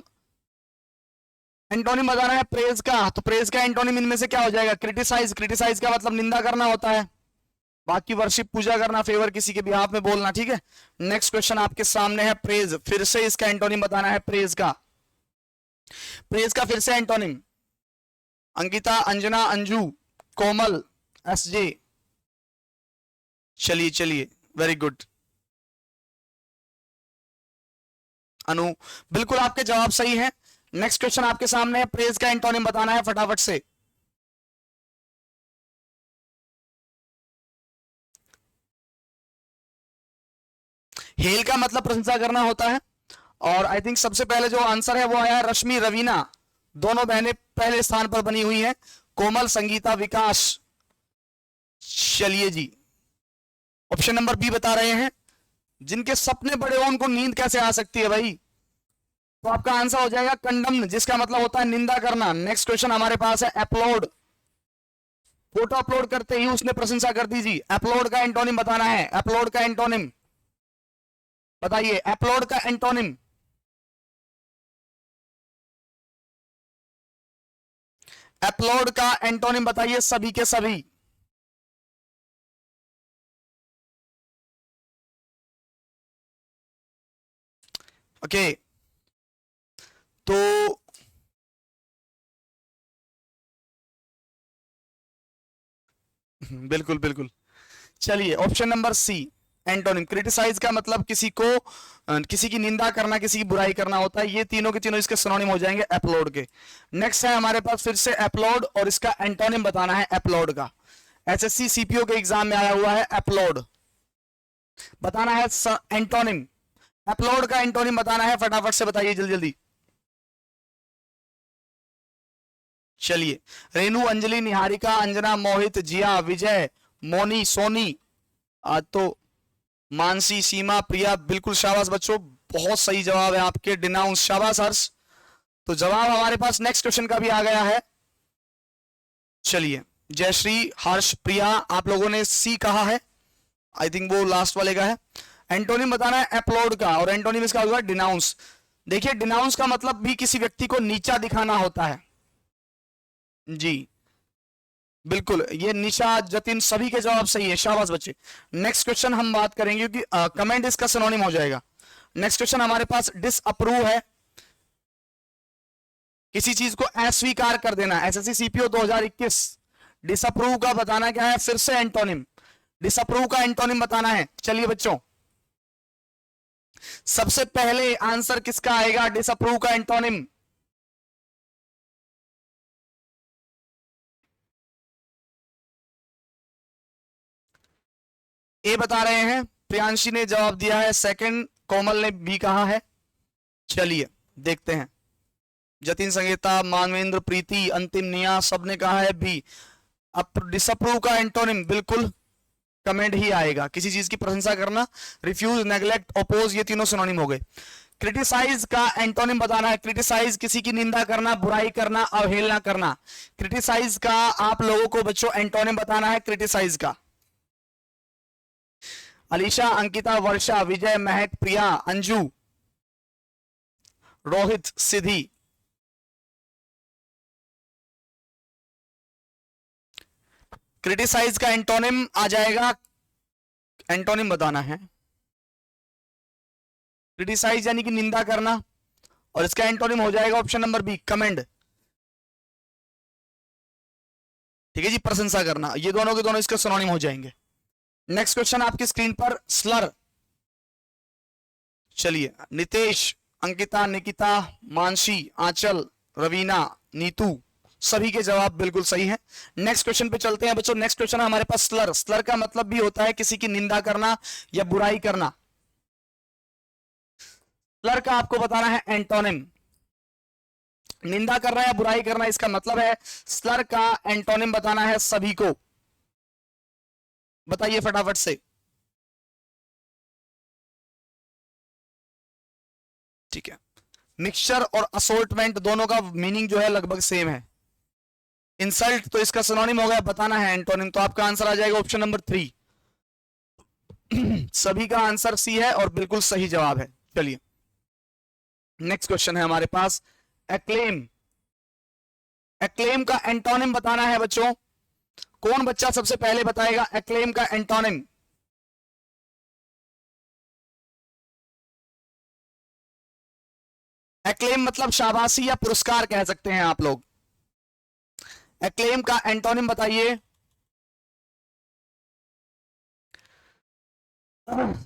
एंटोनिम बताना है प्रेज का, तो प्रेज का एंटोनिम इनमें से क्या हो जाएगा? क्रिटिसाइज। क्रिटिसाइज का मतलब निंदा करना होता है, बाकी वर्शिप, पूजा करना, फेवर किसी के बिहाफ में बोलना, ठीक है। नेक्स्ट क्वेश्चन आपके सामने है प्रेज। फिर से इसका एंटोनिम बताना है प्रेज का। प्रेज का फिर से एंटोनिम, अंकिता, अंजना, अंजू, कोमल, एसजे। चलिए चलिए, वेरी गुड। अनु, बिल्कुल आपके जवाब सही है। नेक्स्ट क्वेश्चन आपके सामने है, प्रेज का एंटोनिम बताना है फटाफट से। हेल का मतलब प्रशंसा करना होता है, और आई थिंक सबसे पहले जो आंसर है वो आया है रश्मि, रवीना, दोनों बहनें पहले स्थान पर बनी हुई हैं। कोमल, संगीता, विकास। चलिए जी, ऑप्शन नंबर बी बता रहे हैं, जिनके सपने बड़े हो उनको नींद कैसे आ सकती है भाई? तो आपका आंसर हो जाएगा कंडम, जिसका मतलब होता है निंदा करना। नेक्स्ट क्वेश्चन हमारे पास है अपलोड। फोटो अपलोड करते ही उसने प्रशंसा कर दी जी। अपलोड का एंटोनिम बताना है। अपलोड का एंटोनिम बताइए, अपलोड का एंटोनिम। अपलोड का एंटोनिम बताइए सभी के सभी। ओके, तो बिल्कुल बिल्कुल। चलिए, option number C antonym. Criticise का मतलब किसी को किसी की निंदा करना, किसी की बुराई करना होता है। ये तीनों के तीनों इसके सिनोनिम हो जाएंगे अपलोड के। नेक्स्ट है हमारे पास फिर से अपलोड, और इसका एंटोनिम बताना है अपलोड का। एसएससी सीपीओ के एग्जाम में आया हुआ है अपलोड, बताना है एंटोनिम। अपलोड का एंटोनिम बताना है, फटाफट से बताइए जल्दी जल्दी। चलिए, रेनू, अंजलि, निहारिका, अंजना, मोहित, जिया, विजय, मोनी, सोनी, तो मानसी, सीमा, प्रिया। बिल्कुल शाबाश बच्चों, बहुत सही जवाब है आपके। डिनाउंस, शाबाश हर्ष। तो जवाब हमारे पास नेक्स्ट क्वेश्चन का भी आ गया है। चलिए, जयश्री, हर्ष, प्रिया, आप लोगों ने सी कहा है, आई थिंक वो लास्ट वाले का है। एंटोनिम बताना है अपलोड का, और एंटोनिम इसका होगा डिनाउंस। देखिए, डिनाउंस का मतलब भी किसी व्यक्ति को नीचा दिखाना होता है जी। बिल्कुल, ये निशा, जतिन, सभी के जवाब सही है, शाबाश बच्चे। नेक्स्ट क्वेश्चन हम बात करेंगे कि कमेंट इसका सिनोनिम हो जाएगा। नेक्स्ट क्वेश्चन हमारे पास डिसअप्रूव है, किसी चीज को अस्वीकार कर देना। SSC CPO 2021। डिसअप्रूव का बताना क्या है, फिर से एंटोनिम। डिसअप्रूव का एंटोनिम बताना है। चलिए बच्चों, सबसे पहले आंसर किसका आएगा डिसअप्रूव का एंटोनिम? ए बता रहे हैं, प्रियांशी ने जवाब दिया है सेकंड, कोमल ने बी कहा है। चलिए देखते हैं, जतिन, संगीता, मानवेंद्र, प्रीति, अंतिम, निया, सबने कहा है बी। अब डिसअप्रूव का एंटोनिम बिल्कुल कमेंट ही आएगा, किसी चीज की प्रशंसा करना, रिफ्यूज, नेग्लेक्ट, ओपोज, ये तीनों सिनोनिम हो गए। क्रिटिसाइज का एंटोनिम बताना है। क्रिटिसाइज किसी की निंदा करना, बुराई करना, अवहेलना करना। क्रिटिसाइज का आप लोगों को बच्चों एंटोनिम बताना है क्रिटिसाइज का। अलीशा, अंकिता, वर्षा, विजय, महक, प्रिया, अंजू, रोहित, सिद्धि। क्रिटिसाइज का एंटोनिम आ जाएगा, एंटोनिम बताना है। क्रिटिसाइज यानी कि निंदा करना, और इसका एंटोनिम हो जाएगा ऑप्शन नंबर बी, कमेंड। ठीक है जी, प्रशंसा करना। ये दोनों के दोनों इसके सिनोनिम हो जाएंगे। नेक्स्ट क्वेश्चन आपकी स्क्रीन पर, स्लर। चलिए, नितेश, अंकिता, निकिता, मानसी, आंचल, रवीना, नीतू, सभी के जवाब बिल्कुल सही हैं। नेक्स्ट क्वेश्चन पे चलते हैं बच्चों। नेक्स्ट क्वेश्चन है हमारे पास स्लर। स्लर का मतलब भी होता है किसी की निंदा करना या बुराई करना। स्लर का आपको बताना है एंटोनिम। निंदा करना या बुराई करना इसका मतलब है। स्लर का एंटोनिम बताना है सभी को। बताइए फटाफट से। ठीक है, मिक्सचर और असोर्टमेंट दोनों का मीनिंग जो है लगभग सेम है। इंसल्ट तो इसका सिनोनिम हो गया, बताना है एंटोनिम, तो आपका आंसर आ जाएगा ऑप्शन नंबर 3। सभी का आंसर सी है और बिल्कुल सही जवाब है। चलिए नेक्स्ट क्वेश्चन है हमारे पास एक्लेम। एक्लेम का एंटोनिम बताना है बच्चों। कौन बच्चा सबसे पहले बताएगा एक्लेम का एंटोनिम? एक्लेम मतलब शाबाशी या पुरस्कार कह सकते हैं आप लोग। एक्लेम का एंटोनिम बताइए।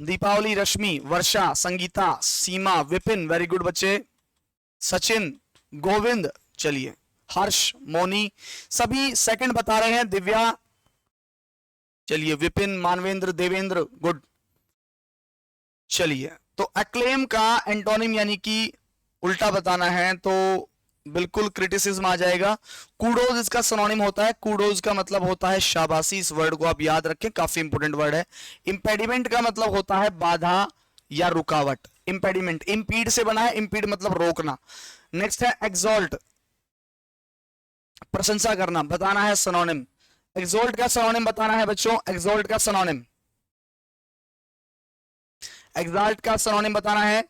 दीपावली, रश्मि, वर्षा, संगीता, सीमा, विपिन, वेरी गुड बच्चे, सचिन, गोविंद, चलिए हर्ष, मोनी, सभी सेकंड बता रहे हैं। दिव्या, चलिए विपिन, मानवेंद्र, देवेंद्र, गुड। चलिए तो एक्लेम का एंटोनिम यानी कि उल्टा बताना है तो बिल्कुल क्रिटिसिज्म आ जाएगा। कूडोज इसका सिनोनिम होता है। कूडोज का मतलब होता है शाबाशी। इस वर्ड को आप याद रखें, काफी इंपोर्टेंट वर्ड है। इंपेडिमेंट का मतलब होता है बाधा या रुकावट। इंपेडिमेंट इंपीड से बना है, इंपीड मतलब रोकना। नेक्स्ट है एक्सॉल्ट, प्रशंसा करना, बताना है सिनोनिम। एक्सॉल्ट का सिनोनिम बताना है बच्चों। एक्सॉल्ट का सिनोनिम, एक्सॉल्ट का सिनोनिम बताना है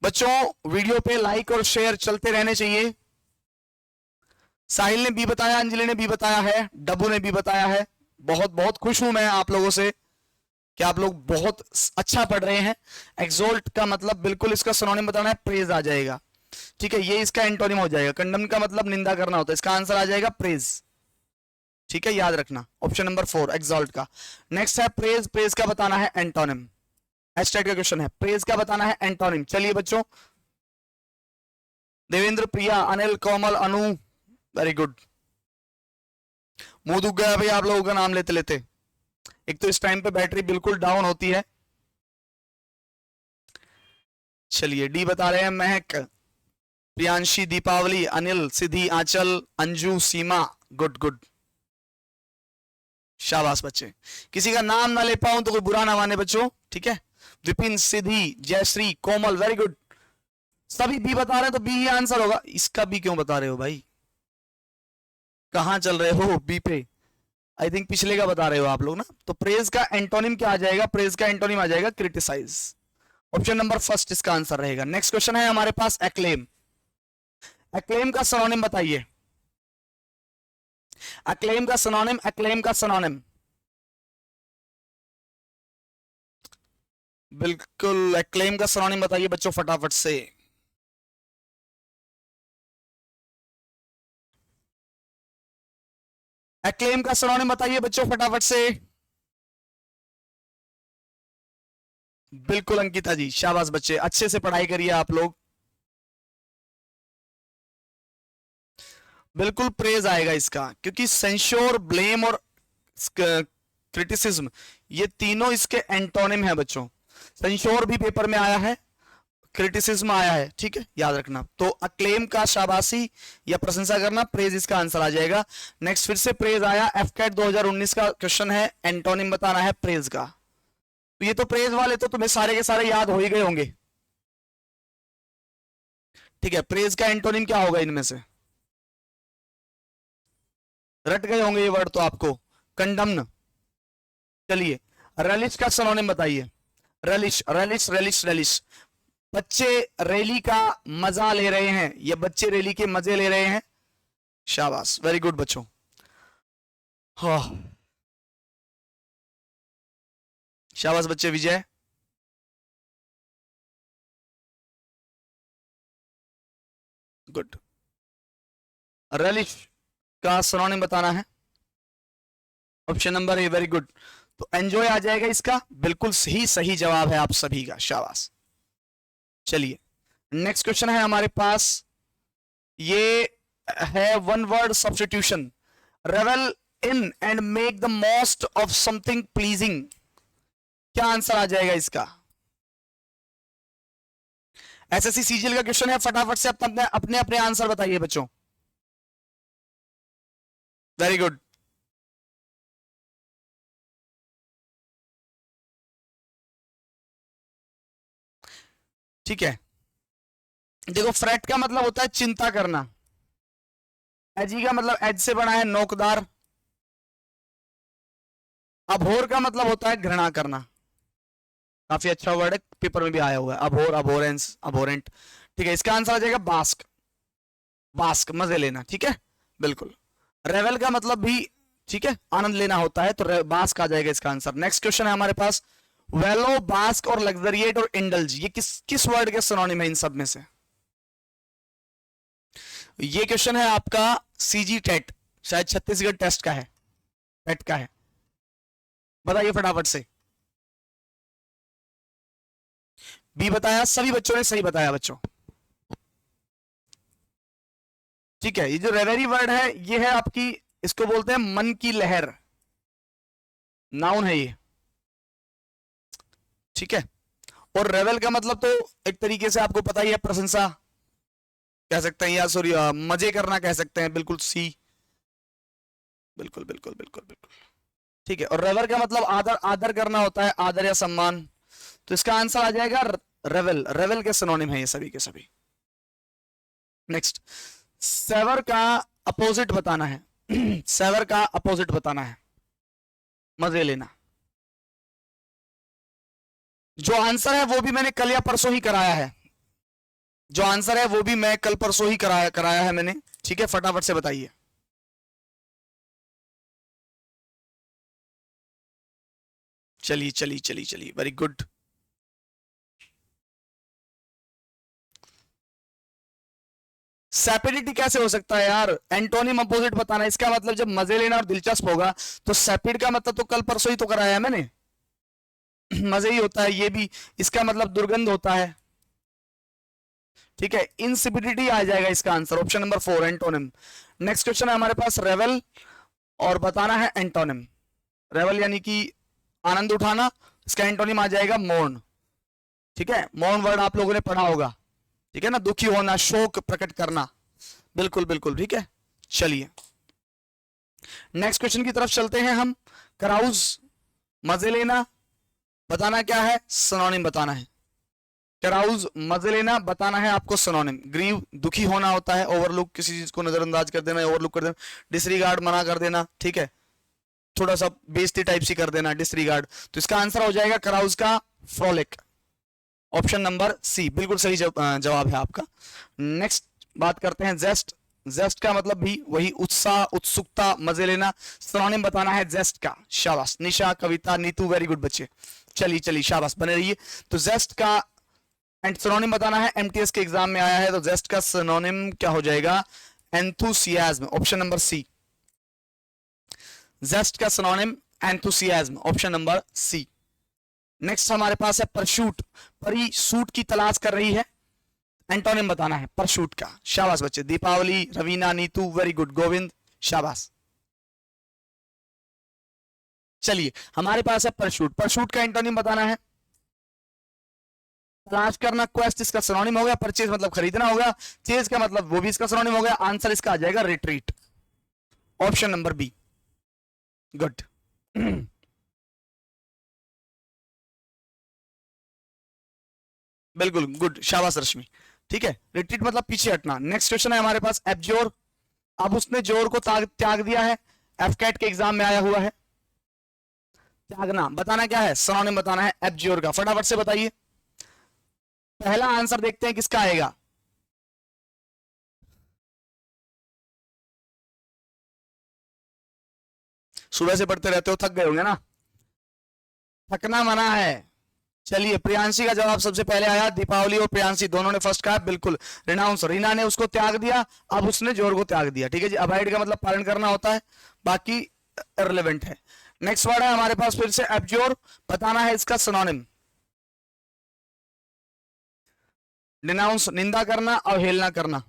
बच्चों। वीडियो पे लाइक और शेयर चलते रहने चाहिए। साहिल ने भी बताया, अंजलि ने भी बताया है, डब्बू ने भी बताया है। बहुत बहुत खुश हूं मैं आप लोगों से कि आप लोग बहुत अच्छा पढ़ रहे हैं। एक्सॉल्ट का मतलब बिल्कुल इसका सिनोनिम बताना है, प्रेज आ जाएगा। ठीक है, ये इसका एंटोनिम हो जाएगा। कंडम का मतलब निंदा करना होता है, इसका आंसर आ जाएगा प्रेज। ठीक है, याद रखना ऑप्शन नंबर 4 एक्सॉल्ट का। नेक्स्ट है प्रेज। प्रेज का बताना है एंटोनिम। एच टाइप का क्वेश्चन है, प्रेज का बताना है एंटोनिम। चलिए बच्चों, देवेंद्र, प्रिया, अनिल, कोमल, अनु, वेरी गुड। मुंह दुख गया भाई आप लोगों का नाम लेते लेते। एक तो इस टाइम पे बैटरी बिल्कुल डाउन होती है। चलिए डी बता रहे हैं महक, प्रियांशी, दीपावली, अनिल, सिद्धि, आंचल, अंजू, सीमा, गुड गुड, शाबाश बच्चे। किसी का नाम ना ले पाऊं तो कोई बुरा ना माने बच्चों, ठीक है। विपिन, सिद्धि, जयश्री, कोमल, वेरी गुड। सभी बी बता रहे हैं तो बी ही आंसर होगा। इसका बी क्यों बता रहे हो भाई, कहां चल रहे हो बी पे? आई थिंक पिछले का बता रहे हो आप लोग ना। तो प्रेज का एंटोनिम क्या आ जाएगा? प्रेज का एंटोनिम आ जाएगा क्रिटिसाइज। ऑप्शन नंबर फर्स्ट इसका आंसर रहेगा। नेक्स्ट क्वेश्चन है हमारे पास एक्लेम। एक्लेम का सिनोनिम बताइए। एक्लेम का सिनोनिम, एक्लेम का सिनोनिम, बिल्कुल एक्लेम का सिनोनिम बताइए बच्चों फटाफट से। एक्लेम का सिनोनिम बताइए बच्चों फटाफट से। बिल्कुल अंकिता जी, शाबाश बच्चे, अच्छे से पढ़ाई करिए आप लोग। बिल्कुल प्रेज आएगा इसका, क्योंकि सेंश्योर, ब्लेम और क्रिटिसिज्म ये तीनों इसके एंटोनिम है बच्चों। सेंश्योर भी पेपर में आया है, क्रिटिसिज्म आया है, ठीक है, याद रखना। तो अक्लेम का शाबाशी या प्रशंसा करना, प्रेज इसका आंसर आ जाएगा। नेक्स्ट फिर से प्रेज आया। एफकेट 2019 का क्वेश्चन है, एंटोनिम बताना है प्रेज का। तो ये तो प्रेज वाले तो तुम्हें सारे के सारे याद हो ही गए होंगे, ठीक है। प्रेज का एंटोनिम क्या होगा इनमें से? रट गए होंगे ये वर्ड तो आपको। कंडम्न। चलिए रेलिश का सिनोनिम बताइए। Relish, relish, relish, relish. बच्चे रैली का मजा ले रहे हैं, ये बच्चे रैली के मजे ले रहे हैं, शाबाश, वेरी गुड बच्चों। हाँ शाबाश बच्चे। विजय, गुड। रेलिश का सिनोनिम बताना है, option number A, very good. तो एंजॉय आ जाएगा इसका, बिल्कुल सही सही जवाब है आप सभी का, शाबाश। चलिए नेक्स्ट क्वेश्चन है हमारे पास, ये है one word substitution, revel in and make the most of something pleasing. क्या आंसर आ जाएगा इसका? एसएससी सीजीएल का क्वेश्चन है, फटाफट से अपने अपने अपने आंसर बताइए बच्चों। Very good. ठीक है, देखो फ्रेट का मतलब होता है चिंता करना, एजी का मतलब एज से बना है नोकदार, अभोर का मतलब होता है घृणा करना। काफी अच्छा वर्ड है, पेपर में भी आया हुआ है, अभोर, अभोरेंस, अभोरेंट। ठीक है, इसका आंसर आ जाएगा बास्क, बास्क मजे लेना। ठीक है, बिल्कुल। रेवल का मतलब भी ठीक है आनंद लेना होता है, तो बास्क आ जाएगा इसका आंसर। नेक्स्ट क्वेश्चन है हमारे पास, वेलो, बास्क और लग्जरिएट और इंडल्ज, ये किस किस वर्ड के सिनोनिम है इन सब में से? ये क्वेश्चन है आपका सीजी टेट, शायद छत्तीसगढ़ टेस्ट का है, टेट का है, बताइए फटाफट से। बी बताया, सभी बच्चों ने सही बताया बच्चों। ठीक है, ये जो रेवेरी वर्ड है ये है आपकी, इसको बोलते हैं मन की लहर, नाउन है ये। ठीक है, और रेवल का मतलब तो एक तरीके से आपको पता ही है, प्रशंसा कह सकते हैं, या सॉरी मजे करना कह सकते हैं, बिल्कुल सी, बिल्कुल बिल्कुल बिल्कुल बिल्कुल। ठीक है, और रेवल का मतलब आदर, आदर करना होता है, आदर या सम्मान, तो इसका आंसर आ जाएगा रेवल। रेवल के सिनोनिम है ये सभी के सभी। नेक्स्ट, सेवर का अपोजिट बताना है सेवर का अपोजिट बताना है, मजे लेना। जो आंसर है वो भी मैंने कल या परसों ही कराया है, जो आंसर है वो भी मैं कल परसों ही कराया है मैंने। ठीक है, फटाफट से बताइए। चलिए चलिए चलिए चलिए, वेरी गुड। सैपिडिटी कैसे हो सकता है यार? एंटोनिम अपोजिट बताना, इसका मतलब जब मजे लेना और दिलचस्प होगा, तो सैपिड का मतलब तो कल परसों ही तो कराया है मैंने मजे ही होता है ये भी, इसका मतलब दुर्गंध होता है। ठीक है, इंसिपिडिटी आ जाएगा इसका answer, option number 4 antonym. Next question है हमारे पास, रेवल और बताना है एंटोनिम। रेवल यानी कि आनंद उठाना, इसका एंटोनिम आ जाएगा मौन। ठीक है, मौन वर्ड आप लोगों ने पढ़ा होगा, ठीक है ना, दुखी होना, शोक प्रकट करना, बिल्कुल बिल्कुल। ठीक है, चलिए नेक्स्ट क्वेश्चन की तरफ चलते हैं हम। कराउज, मजे लेना, बताना क्या है, सिनोनिम बताना है। कराउज मजे लेना, बताना है आपको सिनोनिम। ग्रीव दुखी होना होता है, ओवरलुक किसी चीज को नजरअंदाज कर देना, ओवरलुक कर देना, डिसरिगार्ड मना कर देना, ठीक है, थोड़ा सा बेइज्जती टाइप सी कर देना, डिसरिगार्ड। तो इसका आंसर हो जाएगा कराउज का फ्रॉलिक, ऑप्शन नंबर सी, बिल्कुल सही जवाब है आपका। नेक्स्ट बात करते हैं जेस्ट। जेस्ट का मतलब भी वही उत्साह, उत्सुकता, मजे लेना, सिनोनिम बताना है जेस्ट का। शाबाश निशा, कविता, नीतू, वेरी गुड बच्चे, चलिए चलिए शाबाश, बने रहिए। तो जेस्ट का एंड सिनोनिम बताना है, एमटीएस के एग्जाम में आया है, तो जेस्ट का सिनोनिम क्या हो जाएगा, enthusiasm, option number C. Zest का synonym enthusiasm, option number C. Next हमारे पास है परशूट, परी सूट की तलाश कर रही है, एंटोनिम बताना है परशूट का। शाबाश बच्चे, दीपावली, रवीना, नीतू, वेरी गुड, गोविंद, शाबाश। चलिए हमारे पास है परशूट, परशूट का एंटोनिम बताना है, तलाश करना, क्वेस्ट इसका सिनोनिम हो गया, परचेज मतलब खरीदना हो गया, चेज का मतलब वो भी इसका सिनोनिम हो गया, आंसर इसका आ जाएगा retreat, option number B. Good बिल्कुल गुड, शाबाश रश्मि। ठीक है, रिट्रीट मतलब पीछे हटना। नेक्स्ट क्वेश्चन है हमारे पास, एब्जोर, अब उसने जोर को त्याग दिया है, एफकेट के एग्जाम में आया हुआ है, त्यागना, बताना क्या है, सिनोनिम बताना है एब्जोर का, फटाफट से बताइए। पहला आंसर देखते हैं किसका आएगा। सुबह से पढ़ते रहते हो, थक गए होंगे ना, थकना मना है। चलिए प्रियांशी का जवाब सबसे पहले आया, दीपावली और प्रियांशी दोनों ने फर्स्ट कहा, बिल्कुल रिनाउंस, रीना ने उसको त्याग दिया, अब उसने जोर को त्याग दिया। ठीक है जी, अवॉइड का मतलब पालन करना होता है, बाकी इररिलेवेंट है। नेक्स्ट वर्ड है हमारे पास फिर से एब्जोर, बताना है इसका सिनोनिम। डिनाउंस निंदा करना, अवहेलना करना,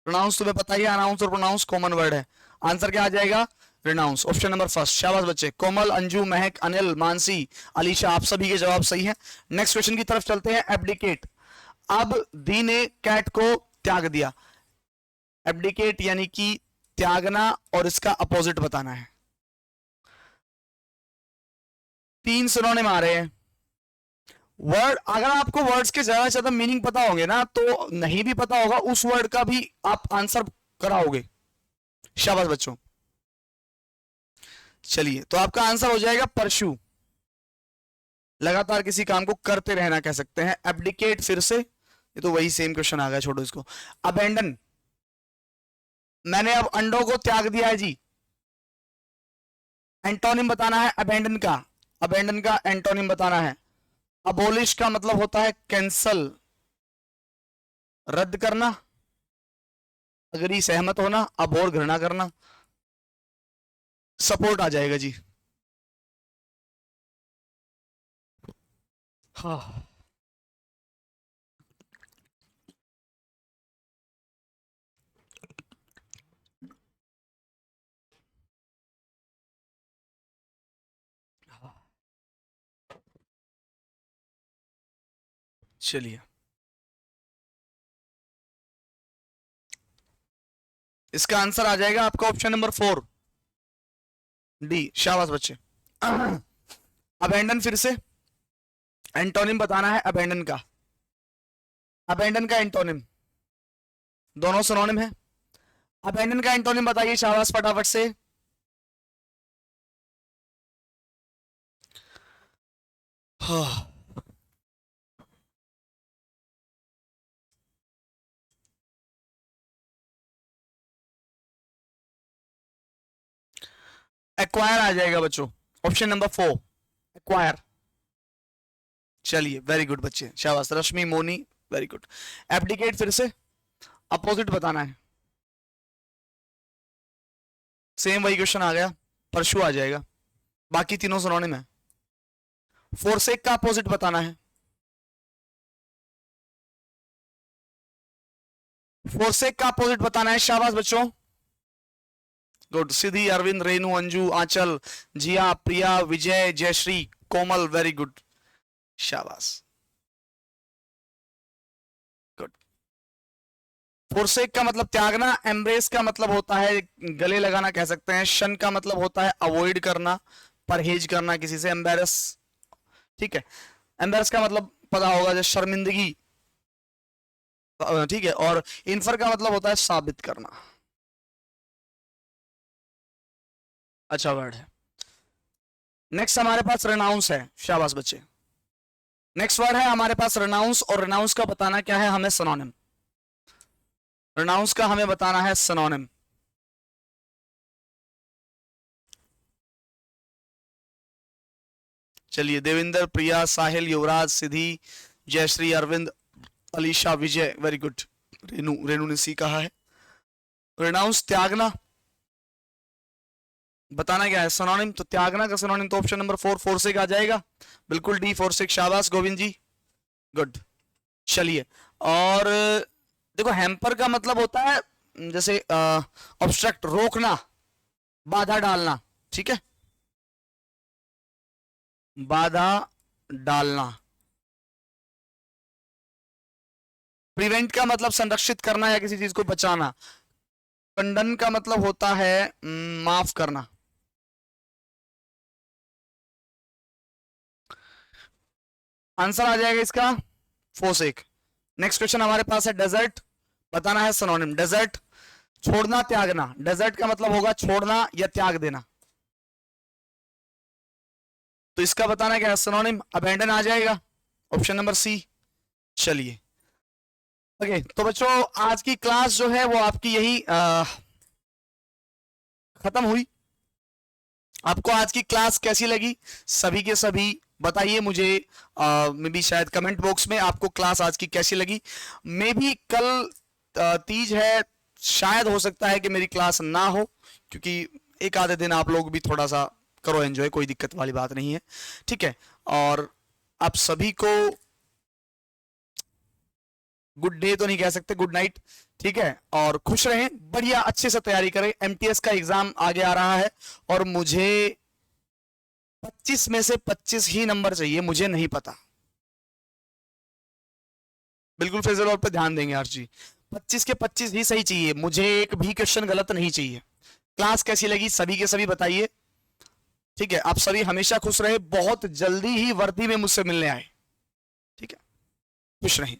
प्रोनाउंस तुम्हें पता ही है, अनाउंस और प्रोनाउंस कॉमन वर्ड है। आंसर क्या आ जाएगा? Renounce, option number first. शाबाश बच्चे। कोमल, अंजू, महक, अनिल, मानसी, अलीशा, आप सभी के जवाब सही है। नेक्स्ट क्वेश्चन की तरफ चलते हैं। एब्डिकेट। अब दी ने कैट को त्याग दिया। एब्डिकेट यानी कि त्यागना, और इसका अपोजिट बताना है। 3 सिनोनिम आ रहे हैं। वर्ड, अगर आपको वर्ड्स के ज्यादा से ज्यादा मीनिंग पता होंगे ना, तो नहीं भी पता होगा उस वर्ड का भी आप आंसर कराओगे। शाबाश बच्चों। चलिए, तो आपका आंसर हो जाएगा परशु। लगातार किसी काम को करते रहना कह सकते हैं। एब्डिकेट, फिर से ये तो वही सेम क्वेश्चन आ गया, छोड़ो इसको। अबेंडन, मैंने अब अंडों को त्याग दिया है जी। एंटोनिम बताना है अबेंडन का। अबेंडन का एंटोनिम बताना है। अबोलिश का मतलब होता है कैंसल, रद्द करना। अग्री, सहमत होना। अबोर, घृणा करना। सपोर्ट आ जाएगा जी। हाँ, चलिए, इसका आंसर आ जाएगा आपका ऑप्शन नंबर 4 डी। शाबाश बच्चे। अबेंडन, फिर से एंटोनिम बताना है अबेंडन का। अबेंडन का एंटोनिम, दोनों सिनोनिम है। अबेंडन का एंटोनिम बताइए शाबाश फटाफट से। हाँ, एक्वायर आ जाएगा बच्चों, ऑप्शन नंबर 4 एक्वायर। चलिए, वेरी गुड बच्चे, शाबाश। रश्मि, मोनी, वेरी गुड। एब्डिकेट, फिर से अपोजिट बताना है। सेम वही क्वेश्चन आ गया, परशु आ जाएगा। बाकी तीनों सिनोनिम है। फोरसेक का अपोजिट बताना है। फोरसेक का अपोजिट बताना है। शाबाश बच्चों, गुड। सिद्धि, अरविंद, रेनू, अंजू, आंचल, जिया, प्रिया, विजय, जयश्री, कोमल, वेरी गुड, शाबाश, गुड। फोरसेक का मतलब त्यागना। एम्ब्रेस का मतलब होता है गले लगाना कह सकते हैं। शन का मतलब होता है अवॉइड करना, परहेज करना किसी से। एम्बेरस, ठीक है। एम्बेरस का मतलब पता होगा, जैसे शर्मिंदगी, ठीक है। और इन्फर का मतलब होता है साबित करना। अच्छा वर्ड है। नेक्स्ट हमारे पास रेनाउंस है। शाबाश बच्चे। नेक्स्ट वर्ड है हमारे पास रेनाउंस, और रेनाउंस का बताना क्या है हमें? सिनोनिम। रेनाउंस का हमें बताना है सिनोनिम। चलिए, देविंदर, प्रिया, साहिल, युवराज, सिद्धि, जयश्री, अरविंद, अलीशा, विजय, वेरी गुड। रेनू, रेनू ने सी कहा है। रेनाउंस त्यागना, बताना क्या है? सिनोनिम। तो त्यागना का सिनोनिम तो ऑप्शन नंबर 4 फोरसेक आ जाएगा। बिल्कुल डी, फोरसेक। शाबाश गोविंद जी, गुड। चलिए, और देखो, हैम्पर का मतलब होता है जैसे ऑब्स्ट्रक्ट, रोकना, बाधा डालना, ठीक है। बाधा डालना। प्रिवेंट का मतलब संरक्षित करना या किसी चीज को बचाना। खंडन का मतलब होता है माफ करना। आंसर आ जाएगा इसका फोसेक। नेक्स्ट क्वेश्चन हमारे पास है डेजर्ट। बताना है सिनोनिम। डेजर्ट, छोड़ना, त्यागना। डेजर्ट का मतलब होगा छोड़ना या त्याग देना। तो इसका बताना क्या है? सिनोनिम अबेंडन आ जाएगा, ऑप्शन नंबर सी। चलिए, ओके। तो बच्चों, आज की क्लास जो है वो आपकी यही खत्म हुई। आपको आज की क्लास कैसी लगी? सभी के सभी बताइए मुझे, मे बी शायद कमेंट बॉक्स में आपको क्लास आज की कैसी लगी। मे बी कल तीज है, शायद हो सकता है कि मेरी क्लास ना हो, क्योंकि एक आधे दिन आप लोग भी थोड़ा सा करो एंजॉय, कोई दिक्कत वाली बात नहीं है, ठीक है। और आप सभी को गुड डे तो नहीं कह सकते, गुड नाइट, ठीक है। और खुश रहें, बढ़िया अच्छे से तैयारी करें। एमटीएस का एग्जाम आगे आ रहा है और मुझे 25 में से 25 ही नंबर चाहिए, मुझे नहीं पता। बिल्कुल फैजल और पे ध्यान देंगे यार जी, 25 के 25 ही सही चाहिए, मुझे एक भी क्वेश्चन गलत नहीं चाहिए। क्लास कैसी लगी सभी के सभी बताइए, ठीक है। आप सभी हमेशा खुश रहे, बहुत जल्दी ही वर्दी में मुझसे मिलने आए, ठीक है। खुश रहें।